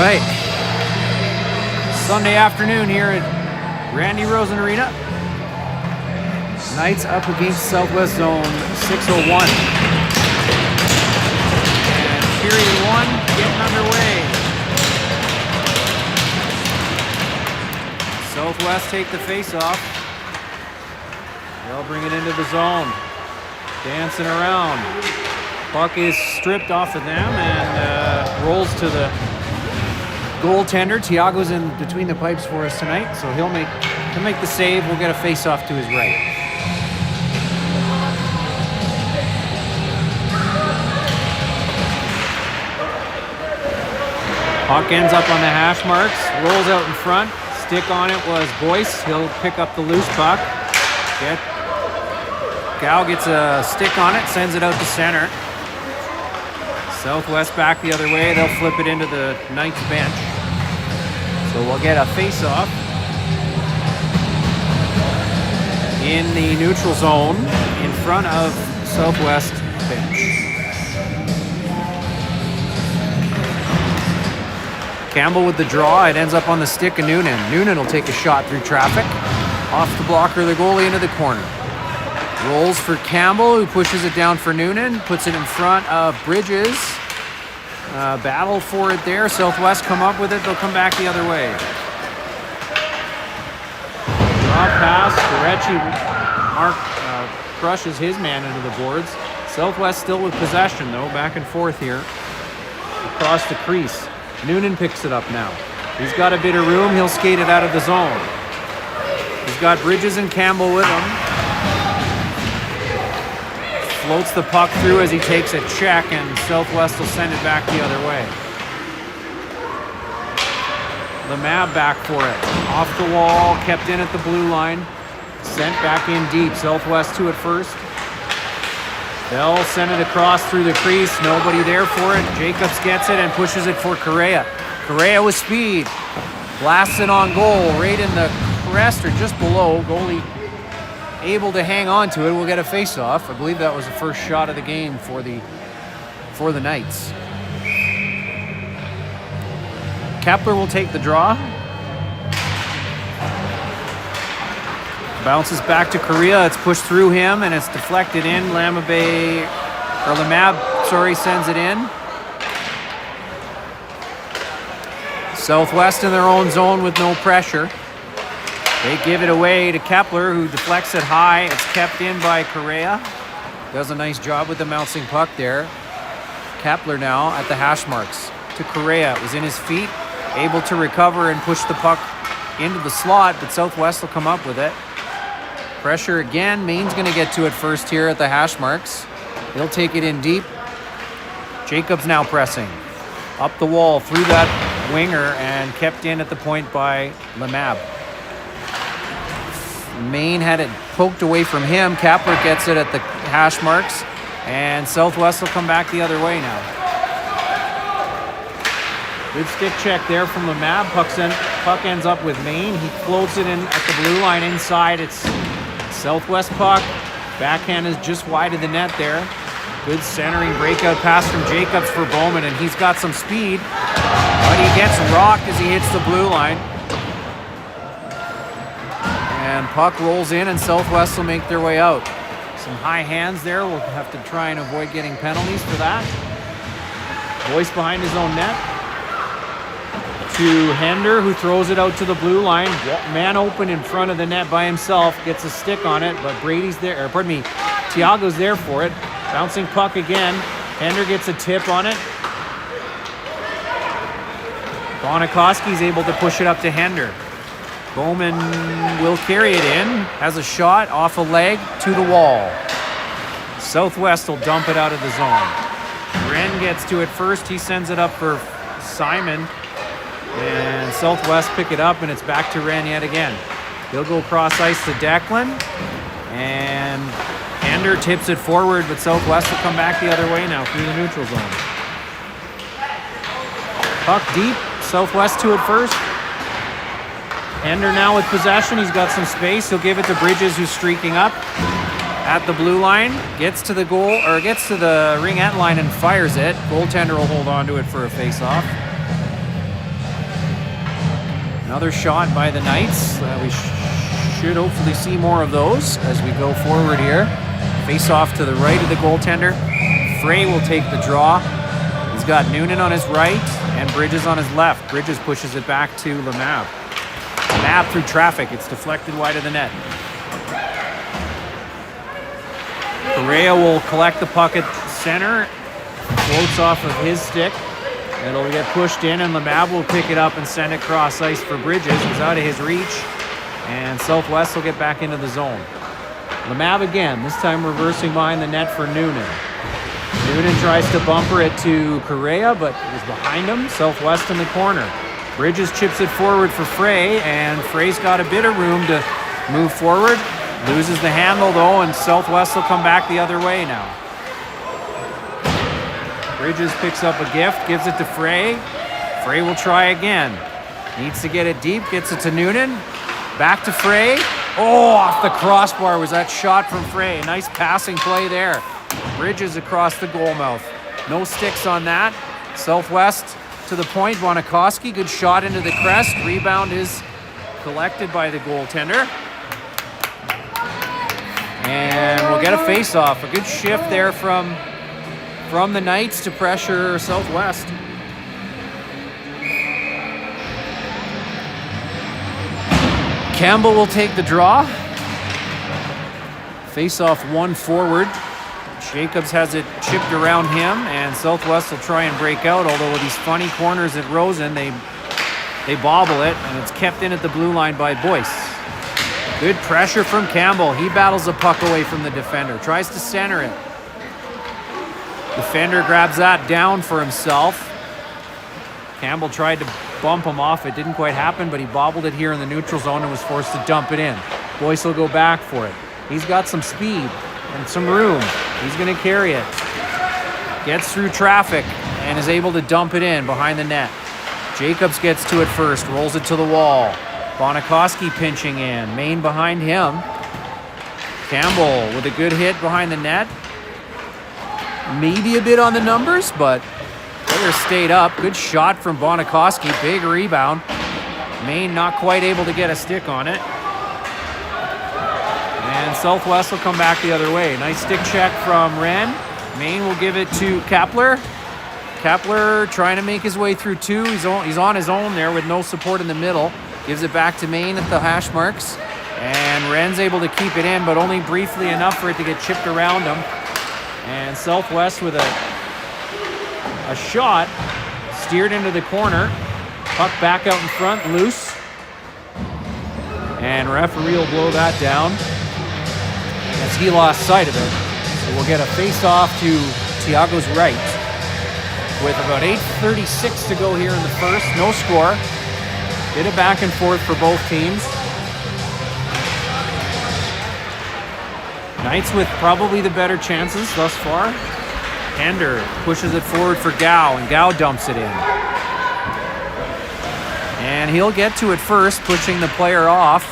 right. Sunday afternoon here at Randy Rosen Arena. Knights up against Southwest Zone 601. And period one getting underway. Southwest take the face off. They'll bring it into the zone. Dancing around. Puck is stripped off of them and rolls to the goaltender. Tiago's in between the pipes for us tonight, so he'll make the save. We'll get a face-off to his right. Puck ends up on the hash marks, rolls out in front. Stick on it was Boyce. He'll pick up the loose puck. Gal gets a stick on it, sends it out to center. Southwest back the other way. They'll flip it into the Knights bench. So we'll get a face-off in the neutral zone in front of Southwest bench. Campbell with the draw. It ends up on the stick of Noonan. Noonan will take a shot through traffic. Off the blocker, the goalie into the corner. Rolls for Campbell, who pushes it down for Noonan. Puts it in front of Bridges. Battle for it there. Southwest come up with it. They'll come back the other way. Draw pass. Mark crushes his man into the boards. Southwest still with possession, though. Back and forth here. Across the crease. Noonan picks it up now. He's got a bit of room. He'll skate it out of the zone. He's got Bridges and Campbell with him. Floats the puck through as he takes a check, and Southwest will send it back the other way. Lemab back for it. Off the wall, kept in at the blue line. Sent back in deep. Southwest to it first. They'll send it across through the crease. Nobody there for it. Jacobs gets it and pushes it for Correa. Correa with speed. Blasts it on goal, right in the crest or just below. Goalie able to hang on to it. We'll get a face-off. I believe that was the first shot of the game for the Knights. Kepler will take the draw. Bounces back to Correa. It's pushed through him and it's deflected in. Lemab sends it in. Southwest in their own zone with no pressure. They give it away to Kepler, who deflects it high. It's kept in by Correa. Does a nice job with the bouncing puck there. Kepler now at the hash marks to Correa. It was in his feet, able to recover and push the puck into the slot, but Southwest will come up with it. Pressure again. Maine's going to get to it first here at the hash marks. He'll take it in deep. Jacobs now pressing. Up the wall through that winger and kept in at the point by Lemab. Maine had it poked away from him. Kepler gets it at the hash marks, and Southwest will come back the other way now. Good stick check there from Lemab. Puck ends up with Maine. He floats it in at the blue line inside. It's Southwest puck. Backhand is just wide of the net there. Good centering breakout pass from Jacobs for Bowman, and he's got some speed, but he gets rocked as he hits the blue line. And puck rolls in, and Southwest will make their way out. Some high hands there. We'll have to try and avoid getting penalties for that. Boyce behind his own net. To Hender, who throws it out to the blue line. Man open in front of the net by himself. Gets a stick on it, but Tiago's there for it. Bouncing puck again. Hender gets a tip on it. Bonikoski's able to push it up to Hender. Bowman will carry it in. Has a shot off a leg to the wall. Southwest will dump it out of the zone. Wren gets to it first. He sends it up for Simon. And Southwest pick it up, and it's back to Wren yet again. He'll go cross ice to Declan. And Hender tips it forward, but Southwest will come back the other way now through the neutral zone. Puck deep. Southwest to it first. Hender now with possession. He's got some space. He'll give it to Bridges, who's streaking up at the blue line. Gets to the goal, or gets to the ring end line and fires it. Goaltender will hold on to it for a face-off. Another shot by the Knights. We should hopefully see more of those as we go forward here. Face off to the right of the goaltender. Frey will take the draw. He's got Noonan on his right and Bridges on his left. Bridges pushes it back to Lemab. Lemab through traffic. It's deflected wide of the net. Correa will collect the puck at center. Floats off of his stick. It'll get pushed in, and Lemab will pick it up and send it cross ice for Bridges. He's out of his reach, and Southwest will get back into the zone. Lemab again, this time reversing behind the net for Noonan. Noonan tries to bumper it to Correa, but it was behind him. Southwest in the corner. Bridges chips it forward for Frey, and Frey's got a bit of room to move forward. Loses the handle, though, and Southwest will come back the other way now. Bridges picks up a gift, gives it to Frey. Frey will try again. Needs to get it deep, gets it to Noonan. Back to Frey. Oh, off the crossbar was that shot from Frey. Nice passing play there. Bridges across the goal mouth. No sticks on that. Southwest to the point. Bonikoski, good shot into the crest. Rebound is collected by the goaltender. And we'll get a face-off. A good shift there from the Knights to pressure Southwest. Campbell will take the draw. Face-off one forward. Jacobs has it chipped around him, and Southwest will try and break out, although with these funny corners at Rosen, they bobble it, and it's kept in at the blue line by Boyce. Good pressure from Campbell. He battles the puck away from the defender. Tries to center it. Defender grabs that down for himself. Campbell tried to bump him off. It didn't quite happen, but he bobbled it here in the neutral zone and was forced to dump it in. Boyce will go back for it. He's got some speed and some room. He's going to carry it. Gets through traffic and is able to dump it in behind the net. Jacobs gets to it first, rolls it to the wall. Bonikoski pinching in. Main behind him. Campbell with a good hit behind the net. Maybe a bit on the numbers, but player stayed up. Good shot from Bonikoski. Big rebound. Main not quite able to get a stick on it. And Southwest will come back the other way. Nice stick check from Wren. Main will give it to Kepler. Kepler trying to make his way through two. He's on his own there with no support in the middle. Gives it back to Main at the hash marks. And Wren's able to keep it in, but only briefly enough for it to get chipped around him. And Southwest with a shot, steered into the corner. Puck back out in front, loose. And referee will blow that down as he lost sight of it. So we'll get a face-off to Tiago's right. With about 8:36 to go here in the first, no score. Bit of back and forth for both teams. Knights with probably the better chances thus far. Hender pushes it forward for Gao, and Gao dumps it in. And he'll get to it first, pushing the player off.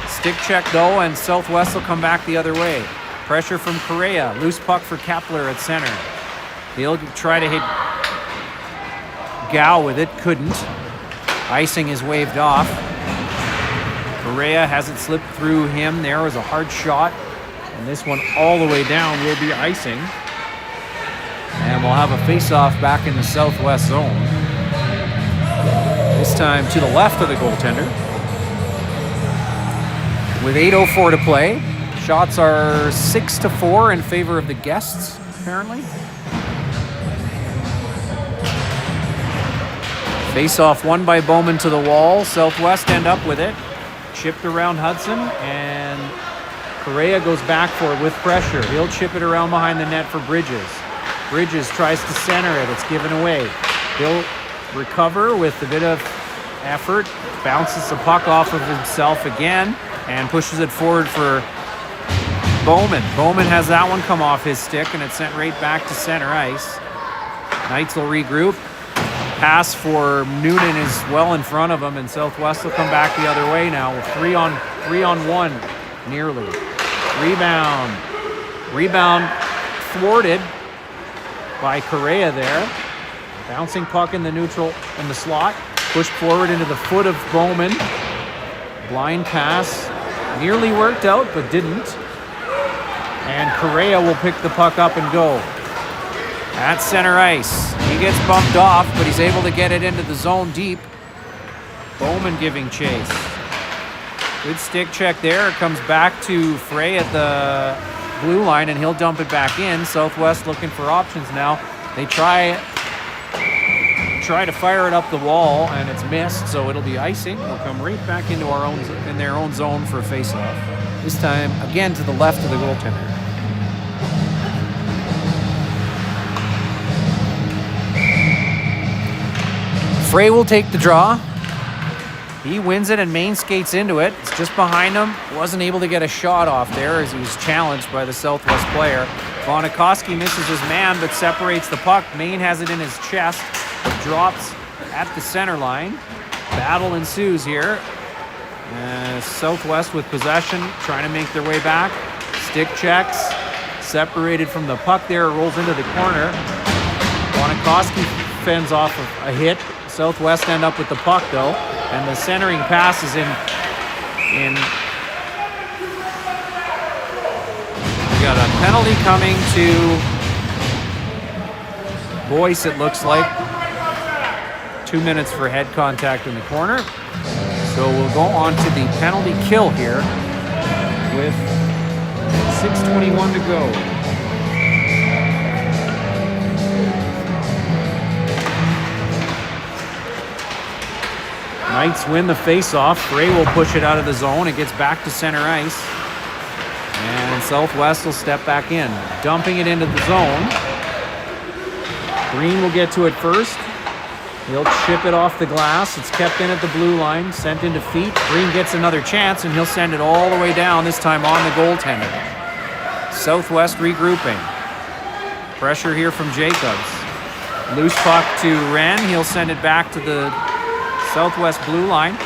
Stick check though, and Southwest will come back the other way. Pressure from Correa. Loose puck for Kepler at center. He'll try to hit Gao with it, couldn't. Icing is waved off. Correa has it slipped through him. There was a hard shot. And this one all the way down will be icing. And we'll have a face-off back in the Southwest zone. This time to the left of the goaltender. With 8:04 to play. Shots are 6-4 in favor of the guests, apparently. Face-off won by Bowman to the wall. Southwest end up with it. Chipped around Hudson, and Correa goes back for it with pressure. He'll chip it around behind the net for Bridges. Bridges tries to center it. It's given away. He'll recover with a bit of effort. Bounces the puck off of himself again and pushes it forward for Bowman. Bowman has that one come off his stick, and it's sent right back to center ice. Knights will regroup. Pass for Noonan is well in front of him, and Southwest will come back the other way now with 3-on-1 nearly. Rebound thwarted by Correa there. Bouncing puck in the neutral in the slot. Pushed forward into the foot of Bowman. Blind pass. Nearly worked out, but didn't. And Correa will pick the puck up and go. At center ice. He gets bumped off, but he's able to get it into the zone deep. Bowman giving chase. Good stick check there. It comes back to Frey at the blue line, and he'll dump it back in. Southwest looking for options now. They try to fire it up the wall, and it's missed, so it'll be icing. It'll come right back into their own zone for a face-off. This time, again, to the left of the goaltender. Frey will take the draw. He wins it, and Maine skates into it. It's just behind him. Wasn't able to get a shot off there as he was challenged by the Southwest player. Vonikoski misses his man, but separates the puck. Maine has it in his chest. It drops at the center line. Battle ensues here. Southwest with possession, trying to make their way back. Stick checks. Separated from the puck there. Rolls into the corner. Vonikoski fends off a hit. Southwest end up with the puck, though. And the centering pass is in. We got a penalty coming to Boyce, it looks like. 2 minutes for head contact in the corner. So we'll go on to the penalty kill here with 6:21 to go. Knights win the face-off. Frey will push it out of the zone. It gets back to center ice. And Southwest will step back in, dumping it into the zone. Green will get to it first. He'll chip it off the glass. It's kept in at the blue line, sent into feet. Green gets another chance, and he'll send it all the way down, this time on the goaltender. Southwest regrouping. Pressure here from Jacobs. Loose puck to Wren. He'll send it back to the Southwest blue line.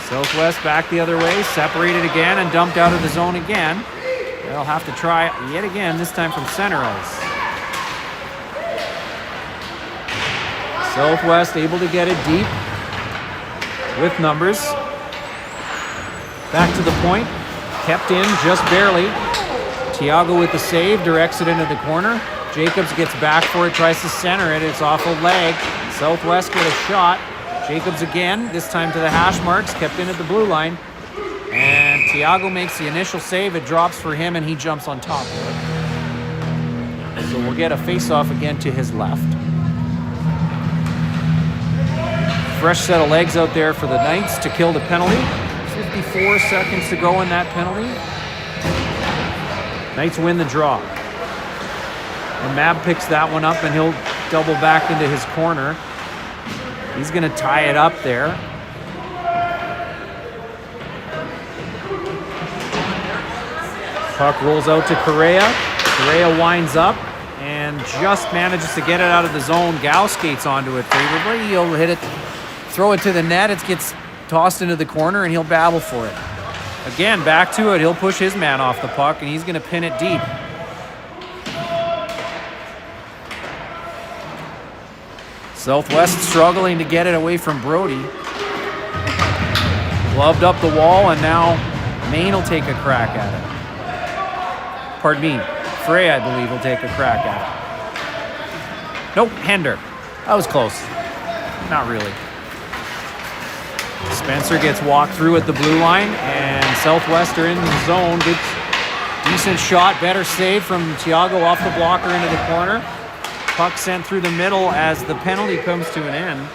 Southwest back the other way, separated again and dumped out of the zone again. They'll have to try yet again, this time from center ice. Southwest able to get it deep with numbers. Back to the point, kept in just barely. Thiago with the save, directs it into the corner. Jacobs gets back for it, tries to center it. It's off a leg. Southwest get a shot. Jacobs again, this time to the hash marks, kept in at the blue line. And Thiago makes the initial save. It drops for him, and he jumps on top of it. So we'll get a face-off again to his left. Fresh set of legs out there for the Knights to kill the penalty. 54 seconds to go in that penalty. Knights win the draw. And Mab picks that one up, and he'll double back into his corner. He's going to tie it up there. Puck rolls out to Correa. Correa winds up and just manages to get it out of the zone. Gao skates onto it favorably. He'll hit it, throw it to the net. It gets tossed into the corner, and he'll battle for it. Again, back to it. He'll push his man off the puck, and he's going to pin it deep. Southwest struggling to get it away from Brody. Gloved up the wall, and now Maine will take a crack at it. Pardon me, Frey, I believe, will take a crack at it. Nope, Hender. That was close. Not really. Spencer gets walked through at the blue line, and Southwest are in the zone. Good, decent shot, better save from Thiago off the blocker into the corner. Puck sent through the middle as the penalty comes to an end.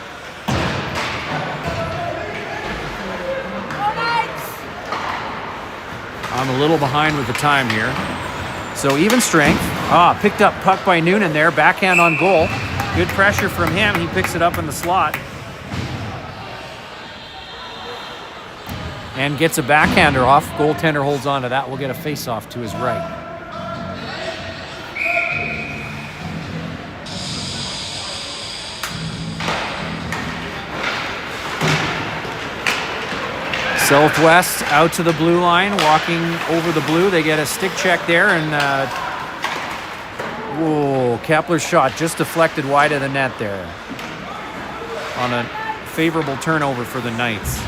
I'm a little behind with the time here. So even strength. Picked up puck by Noonan there. Backhand on goal. Good pressure from him. He picks it up in the slot. And gets a backhander off. Goaltender holds on to that. We'll get a face-off to his right. Southwest out to the blue line, walking over the blue. They get a stick check there, and Kepler's shot just deflected wide of the net there. on a favorable turnover for the Knights.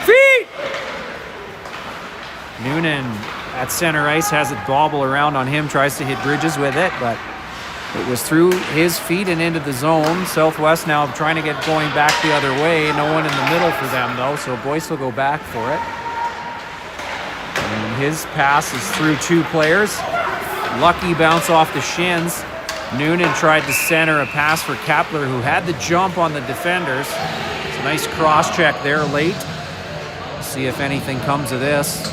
Feet! Noonan at center ice has it bobble around on him, tries to hit Bridges with it, but it was through his feet and into the zone. Southwest now trying to get going back the other way. No one in the middle for them, though, so Boyce will go back for it. And his pass is through two players. Lucky bounce off the shins. Noonan tried to center a pass for Kepler, who had the jump on the defenders. It's a nice cross check there late. See if anything comes of this.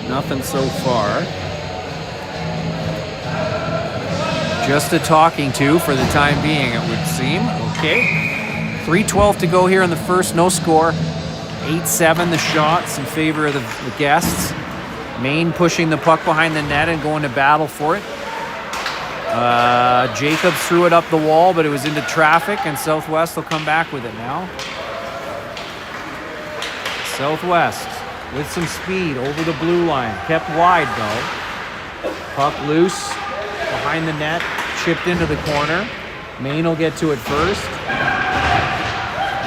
Nothing so far. Just a talking to for the time being, it would seem. Okay. 3:12 to go here in the first, no score. 8-7 the shots in favor of the guests. Maine pushing the puck behind the net and going to battle for it. Jacobs threw it up the wall, but it was into traffic, and Southwest will come back with it now. Southwest with some speed over the blue line. Kept wide, though. Puck loose behind the net, chipped into the corner. Maine will get to it first.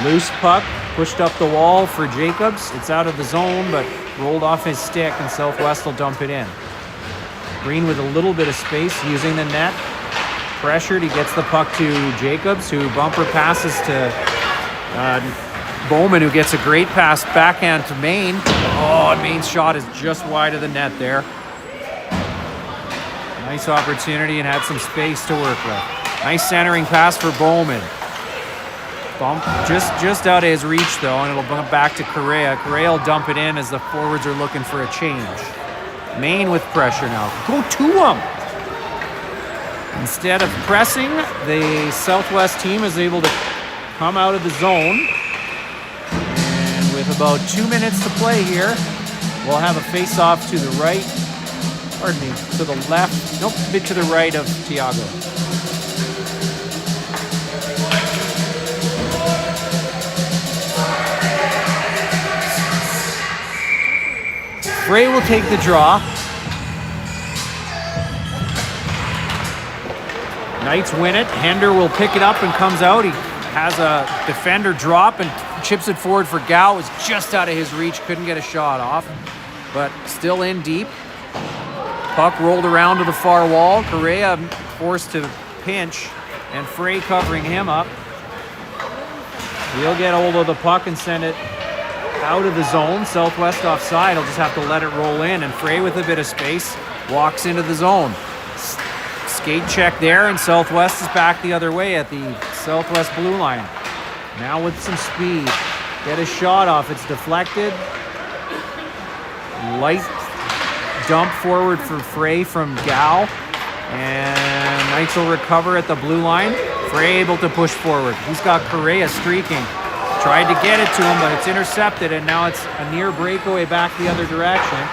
Loose puck, pushed up the wall for Jacobs. It's out of the zone, but rolled off his stick, and Southwest will dump it in. Green with a little bit of space, using the net. Pressured, he gets the puck to Jacobs, who bumper passes to Bowman, who gets a great pass backhand to Maine. Oh, and Maine's shot is just wide of the net there. Nice opportunity and had some space to work with. Nice centering pass for Bowman. Bump just out of his reach, though, and it'll bump back to Correa. Correa will dump it in as the forwards are looking for a change. Maine with pressure now. Go to him! Instead of pressing, the Southwest team is able to come out of the zone. And with about 2 minutes to play here, we'll have a face-off to the right. Pardon me, to the left. Nope, a bit to the right of Tiago. Ray will take the draw. Knights win it. Hender will pick it up and comes out. He has a defender drop and chips it forward for Gow. It was just out of his reach. Couldn't get a shot off, but still in deep. Puck rolled around to the far wall. Correa forced to pinch, and Frey covering him up. He'll get hold of the puck and send it out of the zone. Southwest offside. He'll just have to let it roll in, and Frey with a bit of space walks into the zone. Skate check there, and Southwest is back the other way at the Southwest blue line. Now with some speed. Get a shot off. It's deflected. Light dump forward for Frey from Gow, and Knights will recover at the blue line. Frey able to push forward. He's got Correa streaking. Tried to get it to him, but it's intercepted, and now it's a near breakaway back the other direction.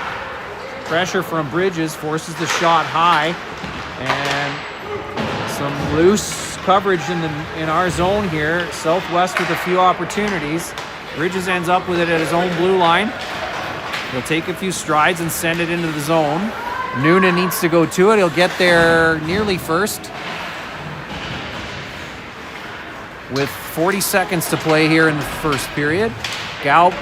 Pressure from Bridges forces the shot high, and some loose coverage in our zone here. Southwest with a few opportunities. Bridges ends up with it at his own blue line. He'll take a few strides and send it into the zone. Noonan needs to go to it. He'll get there nearly first. With 40 seconds to play here in the first period. That's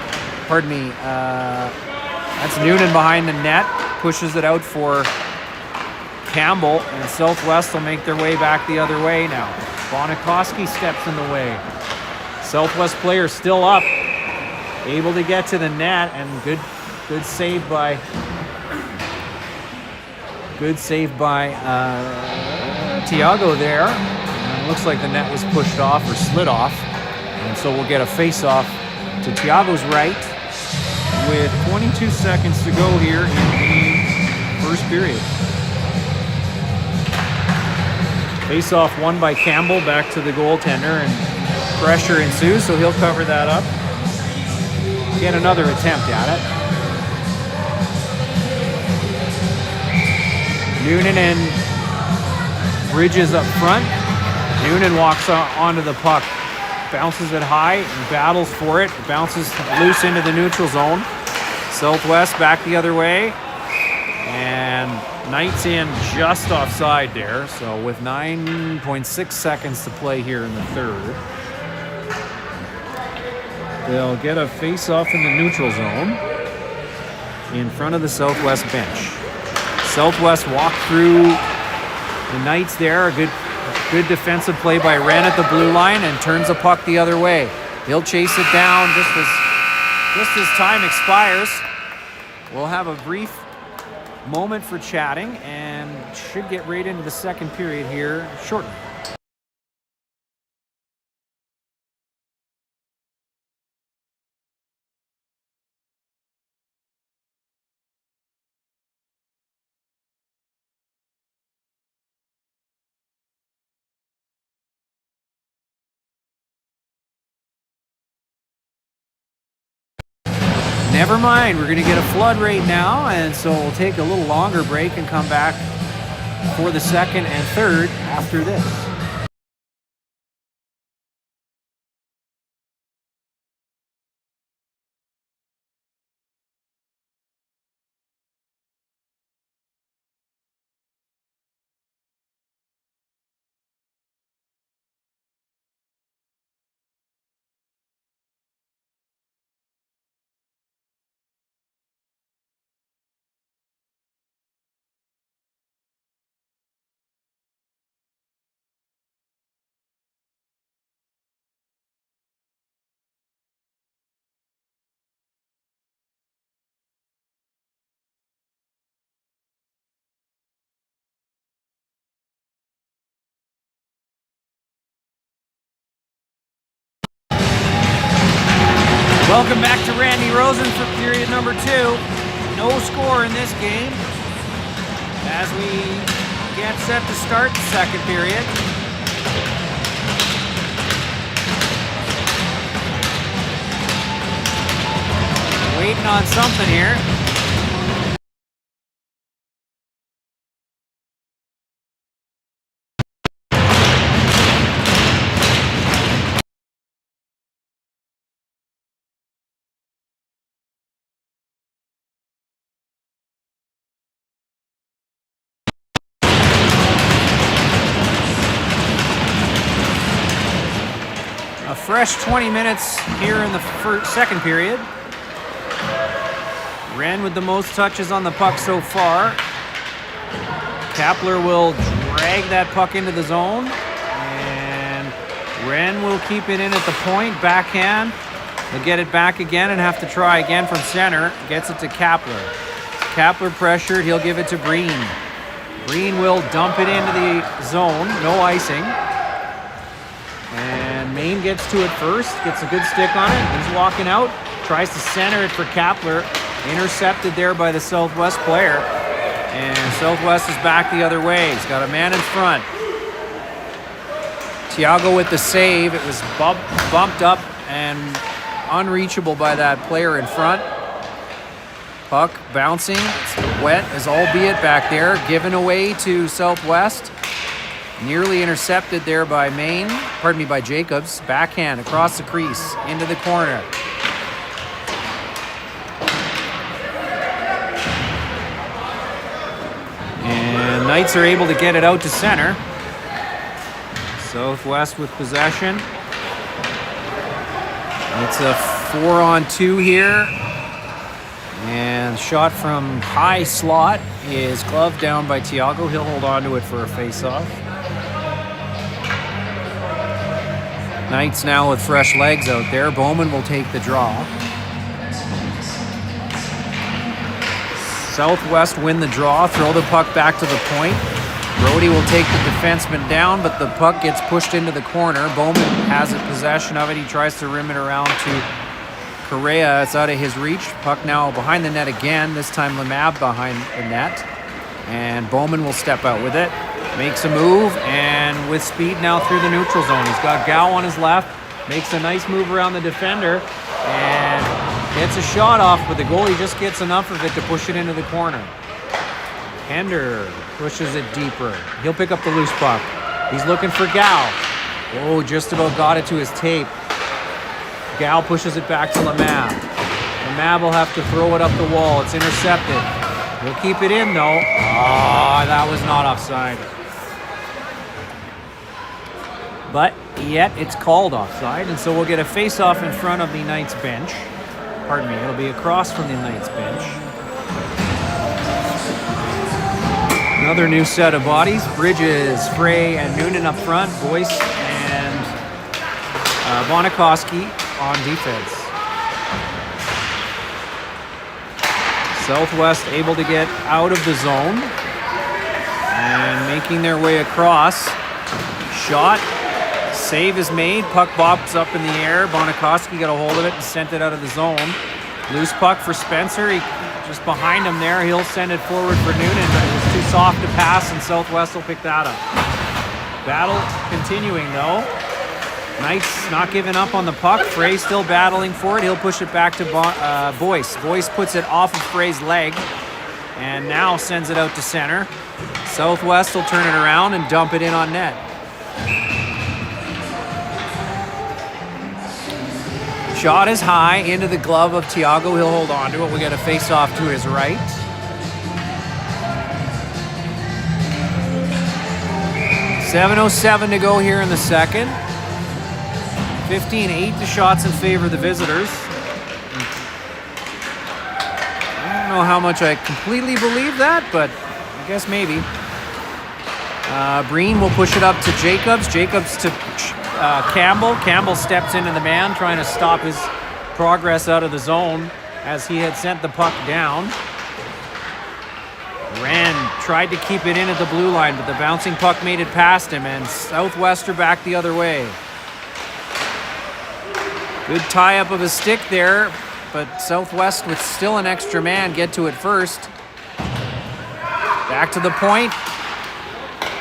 Noonan behind the net. Pushes it out for Campbell, and Southwest will make their way back the other way now. Bonikoski steps in the way. Southwest player still up. Able to get to the net, and good save by Tiago there. And it looks like the net was pushed off or slid off, and so we'll get a face-off to Tiago's right with 22 seconds to go here in the first period. Face-off won by Campbell back to the goaltender, and pressure ensues, so he'll cover that up. Get another attempt at it. Noonan and Bridges up front. Noonan walks onto the puck, bounces it high and battles for it. It bounces loose into the neutral zone. Southwest back the other way. And Knight's in just offside there. So with 9.6 seconds to play here in the third, they'll get a face-off in the neutral zone in front of the Southwest bench. Southwest walk through the Knights there. A good defensive play by Wren at the blue line and turns the puck the other way. He'll chase it down just as time expires. We'll have a brief moment for chatting and should get right into the second period here shortly. Never mind, we're going to get a flood right now, and so we'll take a little longer break and come back for the second and third after this. Welcome back to Randy Rosen for period number 2. No score in this game as we get set to start the second period. Waiting on something here. A fresh 20 minutes here in the second period. Wren with the most touches on the puck so far. Kapler will drag that puck into the zone, and Wren will keep it in at the point, backhand. He'll get it back again and have to try again from center. Gets it to Kapler. Kapler pressured, he'll give it to Breen. Breen will dump it into the zone, no icing. And Maine gets to it first, gets a good stick on it. He's walking out, tries to center it for Kapler. Intercepted there by the Southwest player. And Southwest is back the other way. He's got a man in front. Thiago with the save. It was bumped up and unreachable by that player in front. Puck bouncing. It's wet as albeit back there. Given away to Southwest. Nearly intercepted there by by Jacobs. Backhand across the crease into the corner. And Knights are able to get it out to center. Southwest with possession. It's a 4-on-2 here. And shot from high slot is gloved down by Thiago. He'll hold on to it for a face-off. Knights now with fresh legs out there. Bowman will take the draw. Southwest win the draw, throw the puck back to the point. Brody will take the defenseman down, but the puck gets pushed into the corner. Bowman has possession of it. He tries to rim it around to Correa. It's out of his reach. Puck now behind the net again. This time Lemab behind the net. And Bowman will step out with it. Makes a move, and with speed now through the neutral zone. He's got Gow on his left. Makes a nice move around the defender. And gets a shot off, but the goalie just gets enough of it to push it into the corner. Hender pushes it deeper. He'll pick up the loose puck. He's looking for Gow. Oh, just about got it to his tape. Gow pushes it back to Lemab. Lemab will have to throw it up the wall. It's intercepted. He'll keep it in though. Oh, that was not offside. But yet it's called offside, and so we'll get a face-off in front of the Knights bench. Pardon me, it'll be across from the Knights bench. Another new set of bodies. Bridges, Frey, and Noonan up front. Boyce and Bonikoski on defense. Southwest able to get out of the zone and making their way across. Shot. Save is made. Puck bops up in the air. Bonikoski got a hold of it and sent it out of the zone. Loose puck for Spencer. He just behind him there. He'll send it forward for Noonan, but it was too soft to pass, and Southwest will pick that up. Battle continuing though. Knights not giving up on the puck. Frey still battling for it. He'll push it back to Boyce. Boyce puts it off of Frey's leg and now sends it out to center. Southwest will turn it around and dump it in on net. Shot is high into the glove of Thiago. He'll hold on to it. We got a face-off to his right. .707 to go here in the second. 15-8 the shots in favor of the visitors. I don't know how much I completely believe that, but I guess maybe. Breen will push it up to Jacobs. Jacobs to Campbell. Campbell steps into the man, trying to stop his progress out of the zone as he had sent the puck down. Wren tried to keep it in at the blue line, but the bouncing puck made it past him, and Southwest are back the other way. Good tie-up of a stick there, but Southwest with still an extra man get to it first. Back to the point.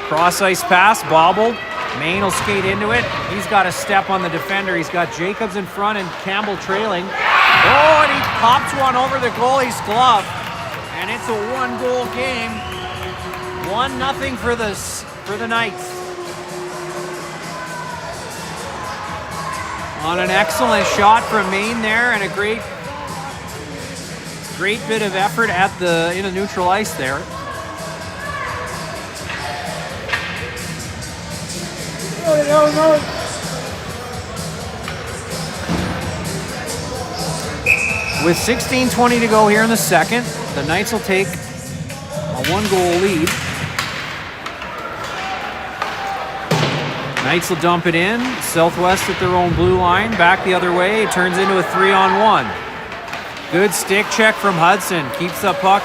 Cross-ice pass, bobbled. Maine will skate into it. He's got a step on the defender. He's got Jacobs in front and Campbell trailing. Oh, and he pops one over the goalie's glove. And it's a one-goal game. 1-0 for the Knights. On an excellent shot from Maine there, and a great bit of effort in the neutral ice there. With 16:20 to go here in the second, the Knights will take a 1-goal lead. Knights will dump it in. Southwest at their own blue line. Back the other way. It turns into a 3-on-1. Good stick check from Hudson. Keeps the puck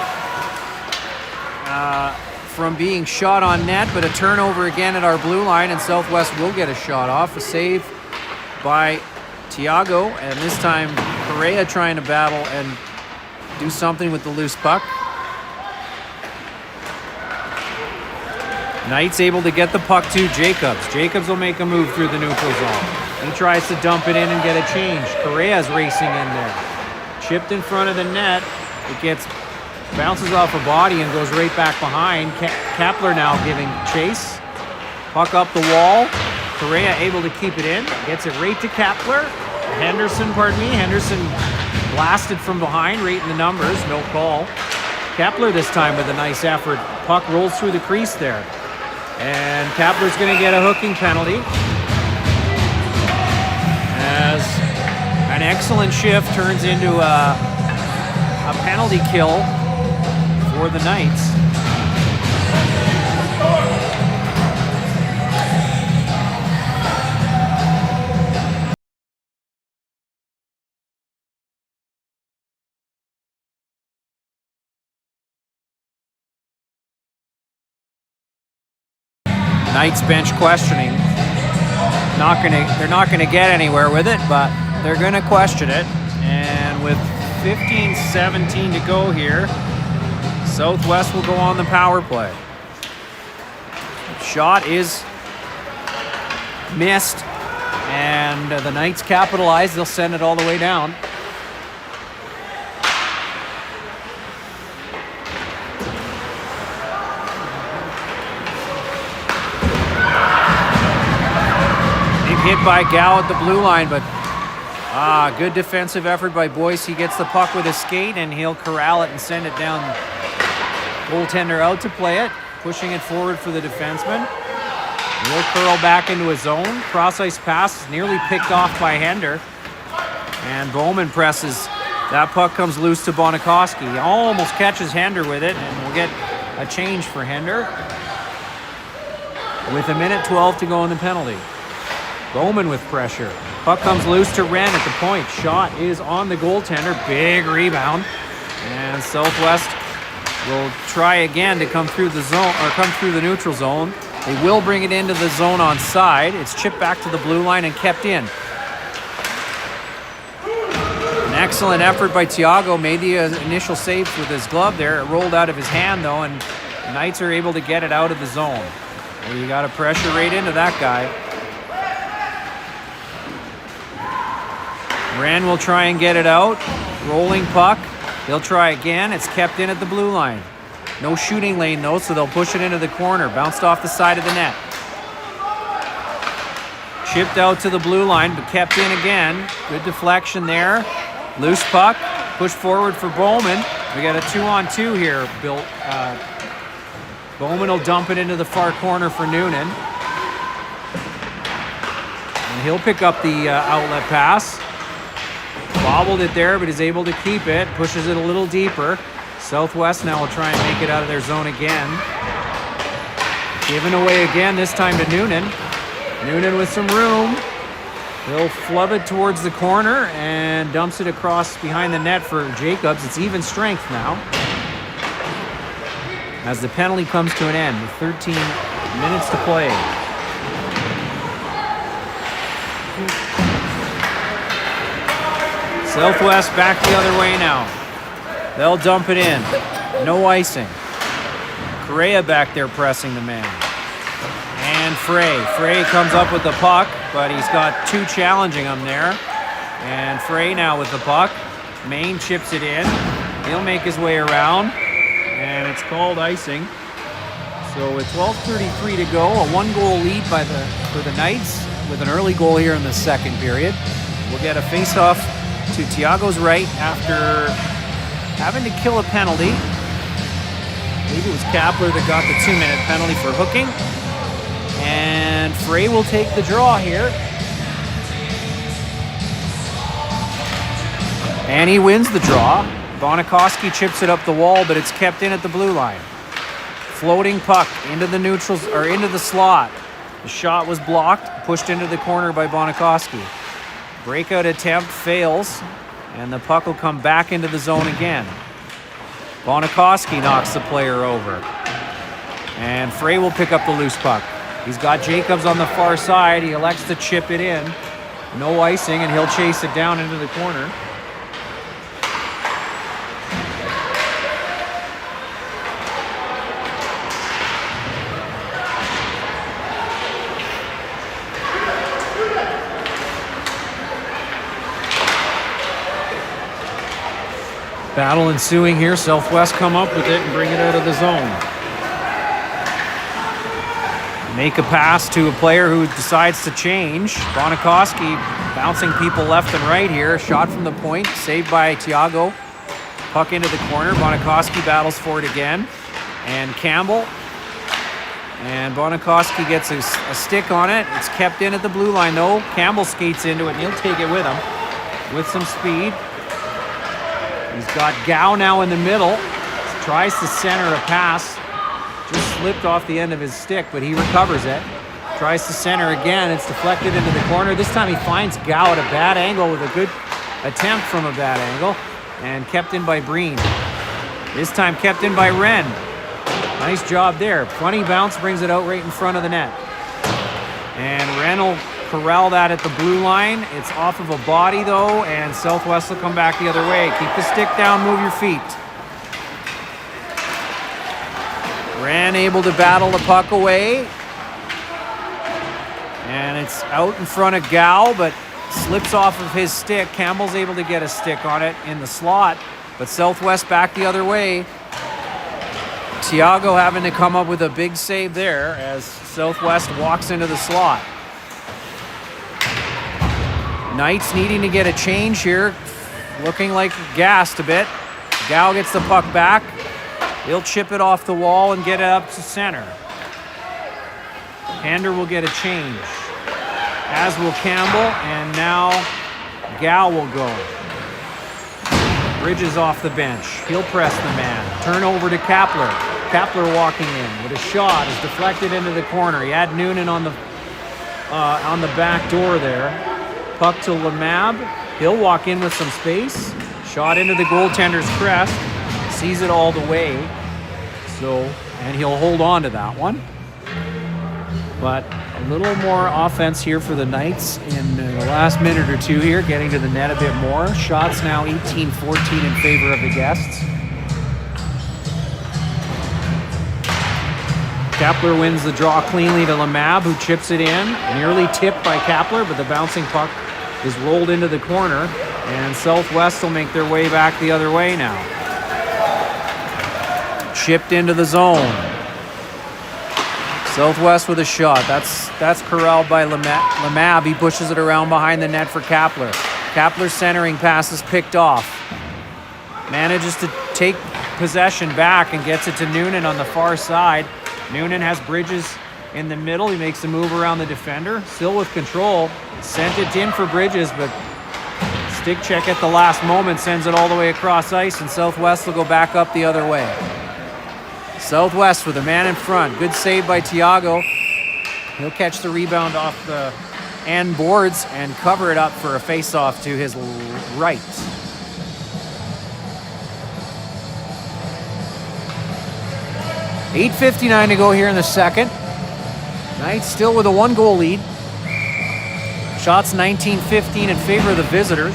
from being shot on net, but a turnover again at our blue line, and Southwest will get a shot off. A save by Thiago, and this time Correa trying to battle and do something with the loose puck. Knights able to get the puck to Jacobs. Jacobs will make a move through the neutral zone. He tries to dump it in and get a change. Correa's racing in there. Chipped in front of the net. It bounces off a body and goes right back behind. Kepler now giving chase. Puck up the wall. Correa able to keep it in. Gets it right to Kepler. Henderson blasted from behind, right in the numbers. No call. Kepler this time with a nice effort. Puck rolls through the crease there. And Kepler's going to get a hooking penalty. As an excellent shift turns into a penalty kill for the Knights. Knights bench questioning. They're not gonna get anywhere with it, but they're gonna question it. And with 15:17 to go here, Southwest will go on the power play. Shot is missed, and the Knights capitalize. They'll send it all the way down. Hit by Gow at the blue line, but good defensive effort by Boyce. He gets the puck with a skate, and he'll corral it and send it down Goaltender out to play it, pushing it forward for the defenseman. He'll curl back into his zone. Cross-ice pass nearly picked off by Hender. And Bowman presses. That puck comes loose to Bonikoski. He almost catches Hender with it, and we'll get a change for Hender. With 1:12 to go in the penalty. Bowman with pressure. Puck comes loose to Ren at the point. Shot is on the goaltender. Big rebound. And Southwest will try again to come through the zone, or come through the neutral zone. They will bring it into the zone on side. It's chipped back to the blue line and kept in. An excellent effort by Thiago. Made the initial save with his glove there. It rolled out of his hand though, and Knights are able to get it out of the zone. Well, you got to pressure right into that guy. Ren will try and get it out. Rolling puck. They'll try again. It's kept in at the blue line. No shooting lane though, so they'll push it into the corner. Bounced off the side of the net. Chipped out to the blue line, but kept in again. Good deflection there. Loose puck. Push forward for Bowman. We got a 2-on-2 here. Bowman will dump it into the far corner for Noonan. And he'll pick up the outlet pass. Bobbled it there, but is able to keep it. Pushes it a little deeper. Southwest now will try and make it out of their zone again. Given away again, this time to Noonan. Noonan with some room. He'll flub it towards the corner and dumps it across behind the net for Jacobs. It's even strength now. As the penalty comes to an end with 13 minutes to play. Southwest back the other way now. They'll dump it in. No icing. Correa back there pressing the man. And Frey. Frey comes up with the puck, but he's got two challenging him there. And Frey now with the puck. Maine chips it in. He'll make his way around. And it's called icing. So with 12:33 to go, a 1-goal lead for the Knights with an early goal here in the second period. We'll get a face-off to Thiago's right after having to kill a penalty. I believe it was Kapler that got the 2-minute penalty for hooking. And Frey will take the draw here. And he wins the draw. Bonikoski chips it up the wall, but it's kept in at the blue line. Floating puck into the neutrals, or into the slot. The shot was blocked, pushed into the corner by Bonikoski. Breakout attempt fails, and the puck will come back into the zone again. Bonikoski knocks the player over. And Frey will pick up the loose puck. He's got Jacobs on the far side. He elects to chip it in. No icing, and he'll chase it down into the corner. Battle ensuing here. Southwest come up with it and bring it out of the zone. Make a pass to a player who decides to change. Bonikoski bouncing people left and right here. Shot from the point, saved by Thiago. Puck into the corner. Bonikoski battles for it again. And Campbell. And Bonikoski gets a stick on it. It's kept in at the blue line though. Campbell skates into it and he'll take it with him. With some speed. He's got Gow now in the middle. Tries to center a pass. Just slipped off the end of his stick, but he recovers it. Tries to center again. It's deflected into the corner. This time he finds Gow at a bad angle with a good attempt from a bad angle. And kept in by Breen. This time kept in by Ren. Nice job there. Funny bounce brings it out right in front of the net. And Ren will corral that at the blue line. It's off of a body though, and Southwest will come back the other way. Keep the stick down, move your feet. Ren able to battle the puck away. And it's out in front of Gow, but slips off of his stick. Campbell's able to get a stick on it in the slot, but Southwest back the other way. Thiago having to come up with a big save there as Southwest walks into the slot. Knights needing to get a change here, looking like gassed a bit. Gow gets the puck back. He'll chip it off the wall and get it up to center. Hander will get a change, as will Campbell, and now Gal will go. Bridges off the bench. He'll press the man. Turn over to Kapler. Kapler walking in with a shot is deflected into the corner. He had Noonan on the back door there. Puck to Lemab. He'll walk in with some space. Shot into the goaltender's crest. Sees it all the way. And he'll hold on to that one. But a little more offense here for the Knights in the last minute or two here, getting to the net a bit more. Shots now 18-14 in favor of the guests. Kapler wins the draw cleanly to Lemab, who chips it in. Nearly tipped by Kapler, but the bouncing puck is rolled into the corner, and Southwest will make their way back the other way now. Chipped into the zone. Southwest with a shot. That's corralled by Lemab. He pushes it around behind the net for Kapler. Kapler's centering pass is picked off. Manages to take possession back and gets it to Noonan on the far side. Noonan has Bridges in the middle. He makes a move around the defender. Still with control. Sent it in for Bridges, but stick check at the last moment sends it all the way across ice, and Southwest will go back up the other way. Southwest with a man in front. Good save by Tiago. He'll catch the rebound off the end boards and cover it up for a face-off to his right. $8:59 to go here in the second. Knights still with a 1-goal lead. Shots 19-15 in favor of the visitors.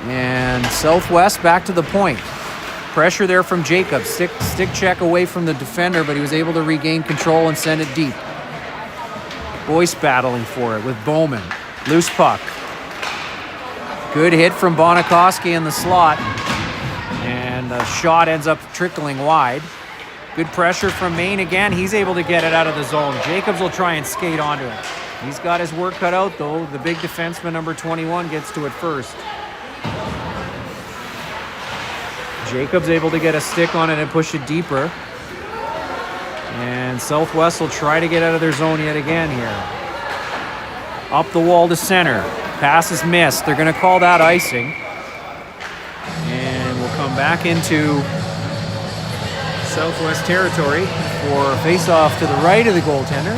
And Southwest back to the point. Pressure there from Jacobs. Stick check away from the defender, but he was able to regain control and send it deep. Boyce battling for it with Bowman. Loose puck. Good hit from Bonikoski in the slot. And the shot ends up trickling wide. Good pressure from Maine again. He's able to get it out of the zone. Jacobs will try and skate onto it. He's got his work cut out, though. The big defenseman, number 21, gets to it first. Jacobs able to get a stick on it and push it deeper. And Southwest will try to get out of their zone yet again here. Up the wall to center. Pass is missed. They're going to call that icing. And we'll come back into Southwest territory for a face-off to the right of the goaltender.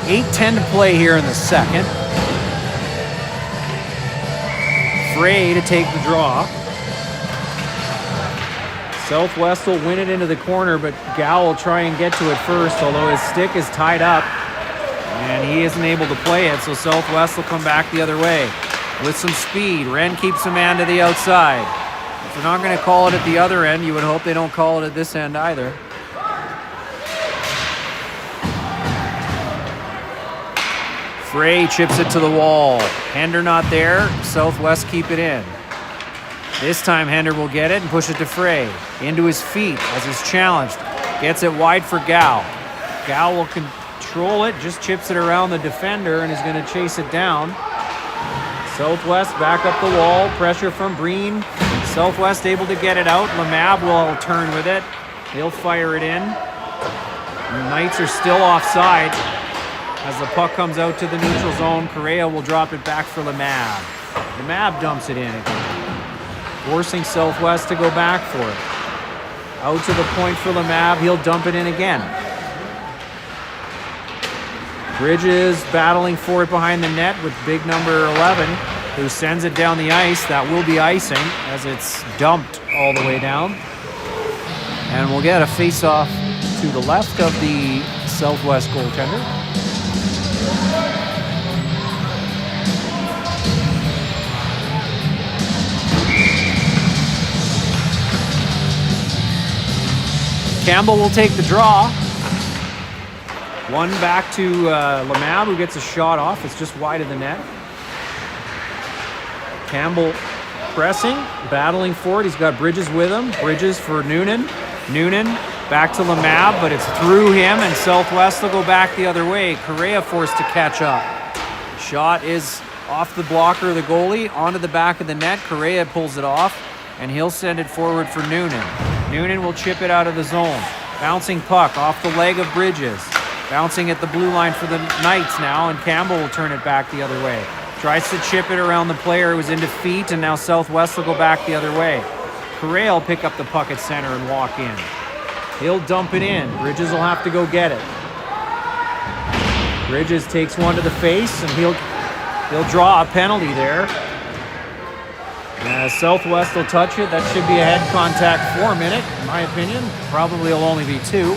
8:10 to play here in the second. Frey to take the draw. Southwest will win it into the corner, but Gal will try and get to it first, although his stick is tied up and he isn't able to play it, so Southwest will come back the other way with some speed. Wren keeps a man to the outside. If they're not going to call it at the other end, you would hope they don't call it at this end either. Frey chips it to the wall. Hender not there. Southwest keep it in. This time Hender will get it and push it to Frey. Into his feet as he's challenged. Gets it wide for Gal. Gal will control it, just chips it around the defender and is going to chase it down. Southwest back up the wall. Pressure from Breen. Southwest able to get it out. Lemab will turn with it. He'll fire it in. The Knights are still offside. As the puck comes out to the neutral zone, Correa will drop it back for Lemab. Lemab dumps it in again, forcing Southwest to go back for it. Out to the point for Lemab, he'll dump it in again. Bridges battling for it behind the net with big number 11, who sends it down the ice. That will be icing as it's dumped all the way down. And we'll get a face-off to the left of the Southwest goaltender. Campbell will take the draw. One back to Lemab, who gets a shot off. It's just wide of the net. Campbell pressing, battling for it. He's got Bridges with him. Bridges for Noonan. Noonan back to Lemab, but it's through him, and Southwest will go back the other way. Correa forced to catch up. Shot is off the blocker, the goalie, onto the back of the net. Correa pulls it off, and he'll send it forward for Noonan. Noonan will chip it out of the zone. Bouncing puck off the leg of Bridges. Bouncing at the blue line for the Knights now, and Campbell will turn it back the other way. Tries to chip it around the player who was in defeat, and now Southwest will go back the other way. Correa will pick up the puck at center and walk in. He'll dump it in. Bridges will have to go get it. Bridges takes one to the face, and he'll draw a penalty there. Southwest will touch it. That should be a head contact for a minute, in my opinion. Probably will only be 2.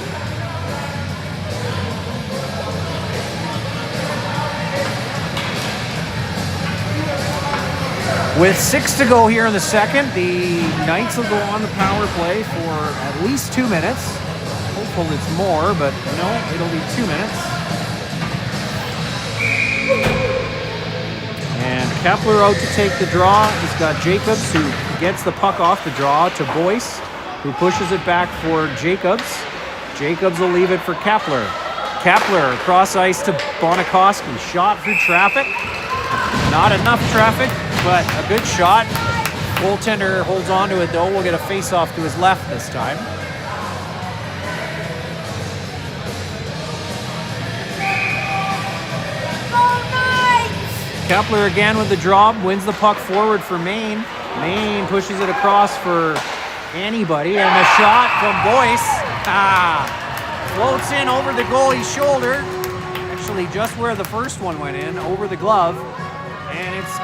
With 6 to go here in the second, the Knights will go on the power play for at least 2 minutes. Hopefully it's more, but no, it'll be 2 minutes. And Kepler out to take the draw. He's got Jacobs, who gets the puck off the draw, to Boyce, who pushes it back for Jacobs. Jacobs will leave it for Kepler. Kepler across ice to Bonikoski. Shot through traffic. Not enough traffic, but a good shot. Goaltender holds on to it, though. We'll get a face-off to his left this time. Kepler again with the drop, wins the puck forward for Maine. Maine pushes it across for anybody, and a shot from Boyce. Floats in over the goalie's shoulder. Actually, just where the first one went in, over the glove. And it's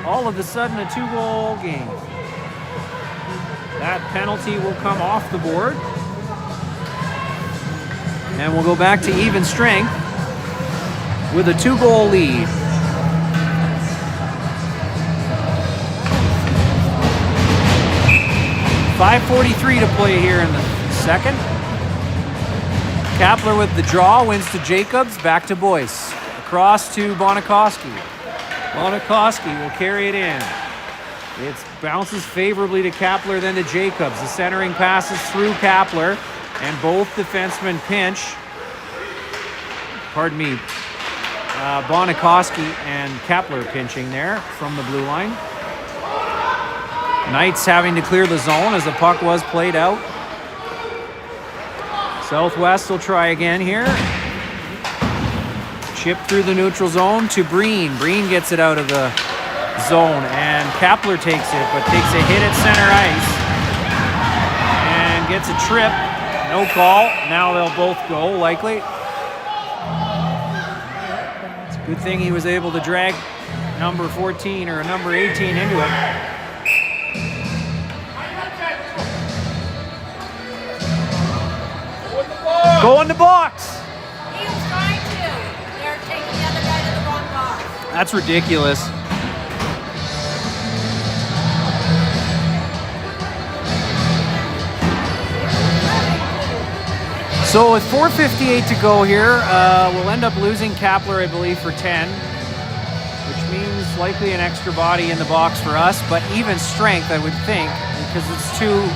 all of a sudden a 2-goal game. That penalty will come off the board. And we'll go back to even strength with a 2-goal lead. .543 to play here in the second. Kepler with the draw, wins to Jacobs, back to Boyce. Across to Bonikoski. Bonikoski will carry it in. It bounces favorably to Kepler, then to Jacobs. The centering passes through Kepler, and both defensemen pinch. Pardon me. Bonikoski and Kepler pinching there from the blue line. Knights having to clear the zone as the puck was played out. Southwest will try again here. Chip through the neutral zone to Breen. Breen gets it out of the zone, and Kepler takes it, but takes a hit at center ice and gets a trip. No call. Now they'll both go, likely. It's a good thing he was able to drag number 14 or number 18 into it. Go in the box. He was trying to. They're taking the other guy to the wrong box. That's ridiculous. So with 4:58 to go here, we'll end up losing Kepler, I believe, for 10, which means likely an extra body in the box for us, but even strength, I would think, because it's two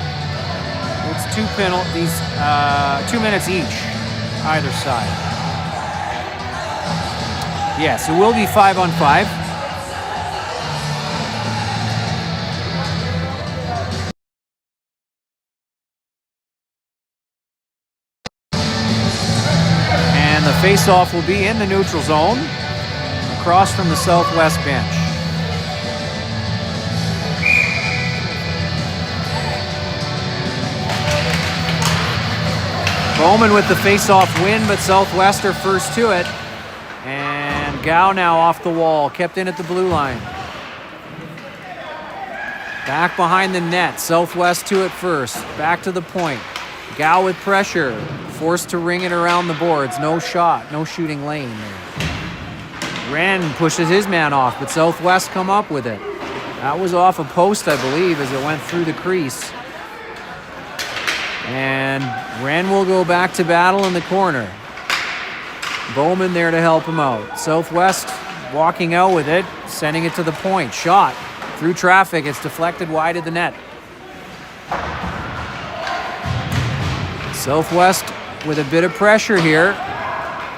penalties, 2 minutes each, either side. Yes, it will be 5-on-5. And the face-off will be in the neutral zone, across from the Southwest bench. Bowman with the face-off win, but Southwest are first to it. And Gow now off the wall, kept in at the blue line. Back behind the net, Southwest to it first, back to the point. Gow with pressure, forced to ring it around the boards. No shot, no shooting lane there. Wren pushes his man off, but Southwest come up with it. That was off a post, I believe, as it went through the crease. And Wren will go back to battle in the corner. Bowman there to help him out. Southwest walking out with it, sending it to the point. Shot through traffic. It's deflected wide of the net. Southwest with a bit of pressure here.